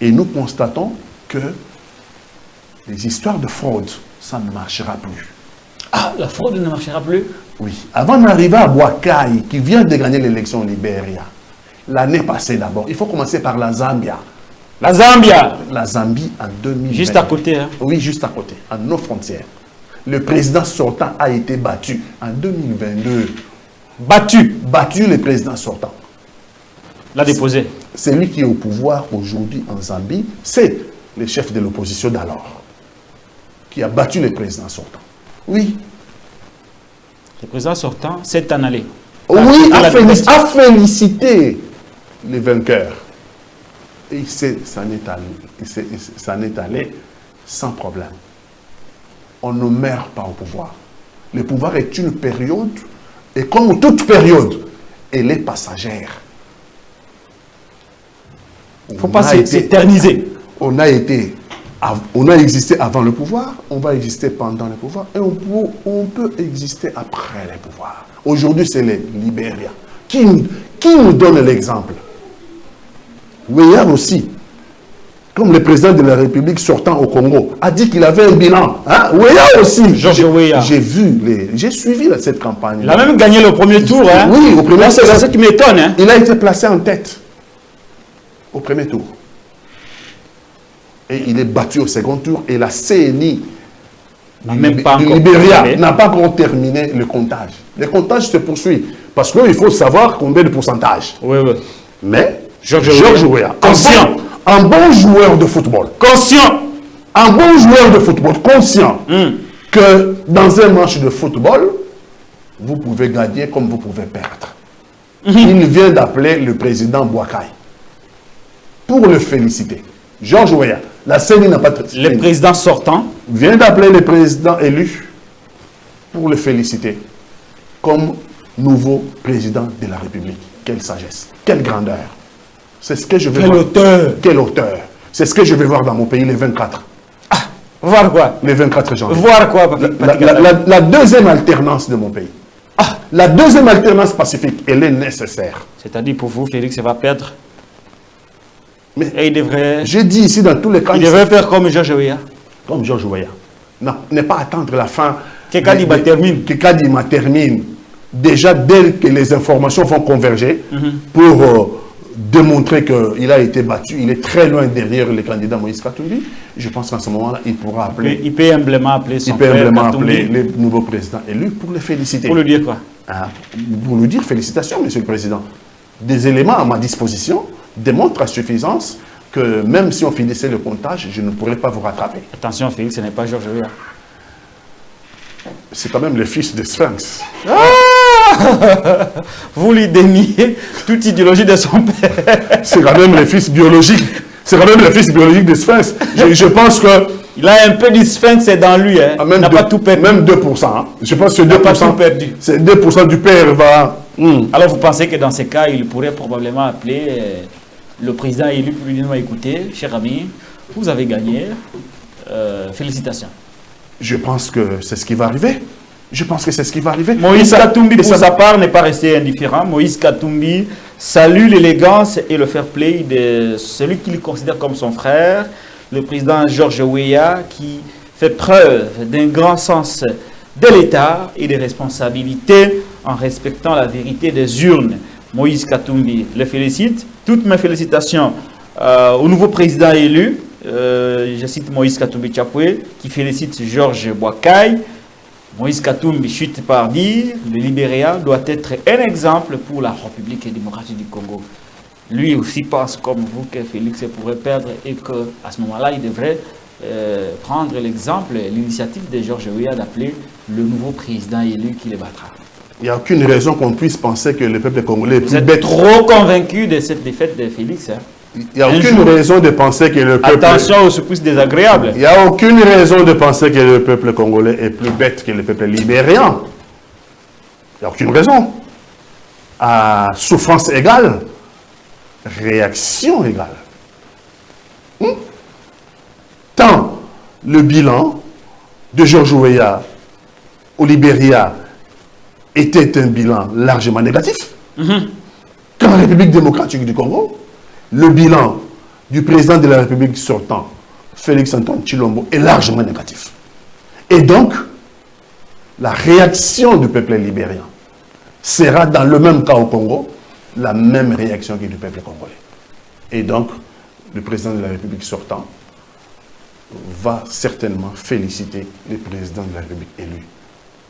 Et nous constatons que les histoires de fraude, ça ne marchera plus.
Ah, la fraude ne marchera plus?
Oui. Avant d'arriver à Boakai, qui vient de gagner l'élection au Libéria, l'année passée d'abord, il faut commencer par la Zambia.
La Zambia?
La Zambie en 2020.
Juste à côté, hein?
Oui, juste à côté, à nos frontières. Le président sortant a été battu en 2022. Battu le président sortant.
L'a déposé.
Celui qui est au pouvoir aujourd'hui en Zambie, c'est le chef de l'opposition d'alors, qui a battu le président sortant. Oui.
Le président sortant s'est en allé.
Oui, a félicité les vainqueurs. Et ça n'est allé sans problème. On ne meurt pas au pouvoir. Le pouvoir est une période, et comme toute période, elle est passagère.
Il ne faut pas s'éterniser.
On a existé avant le pouvoir, on va exister pendant le pouvoir, et on peut exister après le pouvoir. Aujourd'hui, c'est les Libériens. Qui nous donne l'exemple? Weah aussi. comme le président de la République sortant au Congo, a dit qu'il avait un bilan. Hein? Weah aussi.
Georges Weah.
J'ai suivi cette campagne.
Il a même gagné le premier tour. Hein?
Oui, au premier tour.
C'est ça qui m'étonne. Hein?
Il a été placé en tête au premier tour. Et il est battu au second tour. Et la CNI du Libéria n'a pas encore terminé le comptage. Le comptage se poursuit. Parce qu'il faut savoir combien de pourcentage.
Oui, oui.
Mais
Georges Weah.
Conscient. Un bon joueur de football.
Conscient.
Un bon joueur de football. Conscient que dans un match de football, vous pouvez gagner comme vous pouvez perdre. Il vient d'appeler le président Boakai pour le féliciter. Georges Weah, la CENI n'a pas...
Le président sortant
vient d'appeler le président élu pour le féliciter comme nouveau président de la République. Quelle sagesse, quelle grandeur. C'est ce que je vais voir. Quelle hauteur. C'est ce que je vais voir dans mon pays les 24.
Ah, voir quoi?
Les 24 janvier.
Voir quoi?
La deuxième alternance de mon pays. Ah, la deuxième alternance pacifique, elle est nécessaire.
C'est-à-dire pour vous, Félix va perdre.
Mais
et il devrait...
J'ai dit ici dans tous les cas...
Il devrait faire comme Georges Weah.
Comme Georges Weah. Non, ne pas attendre la fin.
Que Kadima termine.
Que Kadima termine. Déjà, dès que les informations vont converger pour démontrer qu'il a été battu, il est très loin derrière le candidat Moïse Katumbi. Je pense qu'en ce moment-là, il pourra appeler...
Il peut humblement appeler son frère
appeler le nouveau président élu pour le féliciter.
Pour lui dire quoi?
Pour lui dire félicitations, monsieur le président. Des éléments à ma disposition démontrent à suffisance que même si on finissait le comptage, je ne pourrais pas vous rattraper.
Attention, Félix, ce n'est pas Georges Weah.
C'est quand même le fils de Sphinx.
Vous lui déniez toute idéologie de son père.
C'est quand même le fils biologique. C'est quand même le fils biologique de Sphinx. Je pense que...
Il a un peu de Sphinx dans lui. Hein. Il n'a pas tout perdu.
Même 2%. Hein. Je pense que 2%,
pas tout perdu.
C'est 2% du père va...
Alors vous pensez que dans ces cas, il pourrait probablement appeler le président élu pour lui dire, écoutez, cher ami, vous avez gagné. Félicitations.
Je pense que c'est ce qui va arriver. Je pense que c'est ce qui va arriver.
Moïse Katumbi, pour sa part, n'est pas resté indifférent. Moïse Katumbi salue l'élégance et le fair play de celui qu'il considère comme son frère, le président Georges Weah, qui fait preuve d'un grand sens de l'État et des responsabilités en respectant la vérité des urnes. Moïse Katumbi le félicite. Toutes mes félicitations au nouveau président élu. Je cite Moïse Katumbi Tchapoué, qui félicite Georges Boakai. Moïse Katumbi chute par dire, le Libéria doit être un exemple pour la République démocratique du Congo. Lui aussi pense comme vous que Félix pourrait perdre et qu'à ce moment-là, il devrait prendre l'exemple, l'initiative de Georges Weah d'appeler le nouveau président élu qui le battra.
Il n'y a aucune raison qu'on puisse penser que le peuple congolais...
Vous êtes trop convaincu de cette défaite de Félix. Hein?
Il n'y a aucune raison de penser que le peuple...
Attention aux surprises désagréables.
Il n'y a aucune raison de penser que le peuple congolais est plus bête que le peuple libérien. Il n'y a aucune raison. À souffrance égale, réaction égale. Tant le bilan de Georges Weah au Libéria était un bilan largement négatif, qu'en République démocratique du Congo, le bilan du président de la République sortant, Félix Antoine Tshilombo, est largement négatif. Et donc, la réaction du peuple libérien sera dans le même cas au Congo, la même réaction que du peuple congolais. Et donc, le président de la République sortant va certainement féliciter le président de la République élu,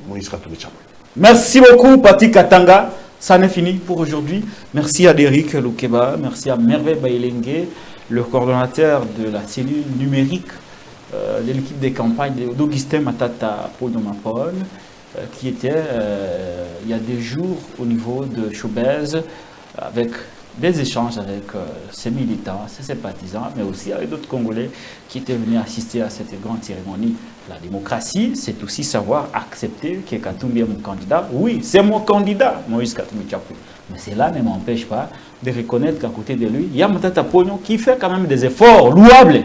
Moïse Katumbi Tchapoué.
Merci beaucoup, Pati Katanga. Ça n'est fini pour aujourd'hui. Merci à Derrick Loukeba, merci à Merveille Baïlengue, le coordonnateur de la cellule numérique de l'équipe des campagnes d'Augustin Matata Podomapol, qui était il y a des jours au niveau de Chobez, avec des échanges avec ses militants, ses sympathisants, mais aussi avec d'autres Congolais qui étaient venus assister à cette grande cérémonie. La démocratie, c'est aussi savoir accepter que Katumbi est mon candidat. Oui, c'est mon candidat, Moïse Katumbi Tchapoué. Mais cela ne m'empêche pas de reconnaître qu'à côté de lui, il y a Matata Pognon qui fait quand même des efforts louables.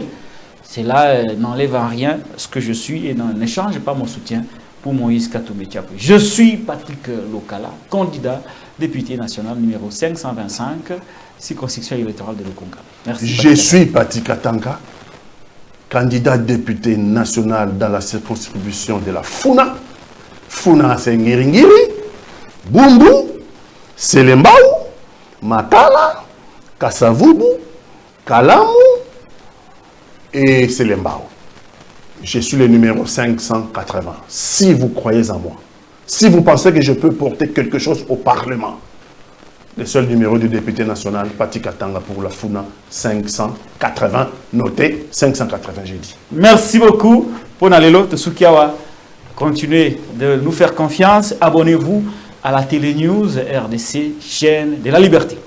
Cela n'enlève en rien ce que je suis et n'échange pas mon soutien pour Moïse Katumbi Tchapoué. Je suis Patrick Lokala, candidat député national numéro 525, circonscription électorale de Lukonga. Merci.
Je suis Patrick Katanga, candidat député national dans la circonscription de la Funa. Funa, c'est Ngiringiri, Bumbu, Selembao, Makala, Kasavubu, Kalamu et Selembao. Je suis le numéro 580. Si vous croyez en moi, si vous pensez que je peux porter quelque chose au Parlement, le seul numéro du député national, Pati Katanga pour la Funa, 580, notez 580, j'ai dit.
Merci beaucoup pour Nalelo Tsukiawa. Continuez de nous faire confiance. Abonnez-vous à la télé-news RDC, chaîne de la liberté.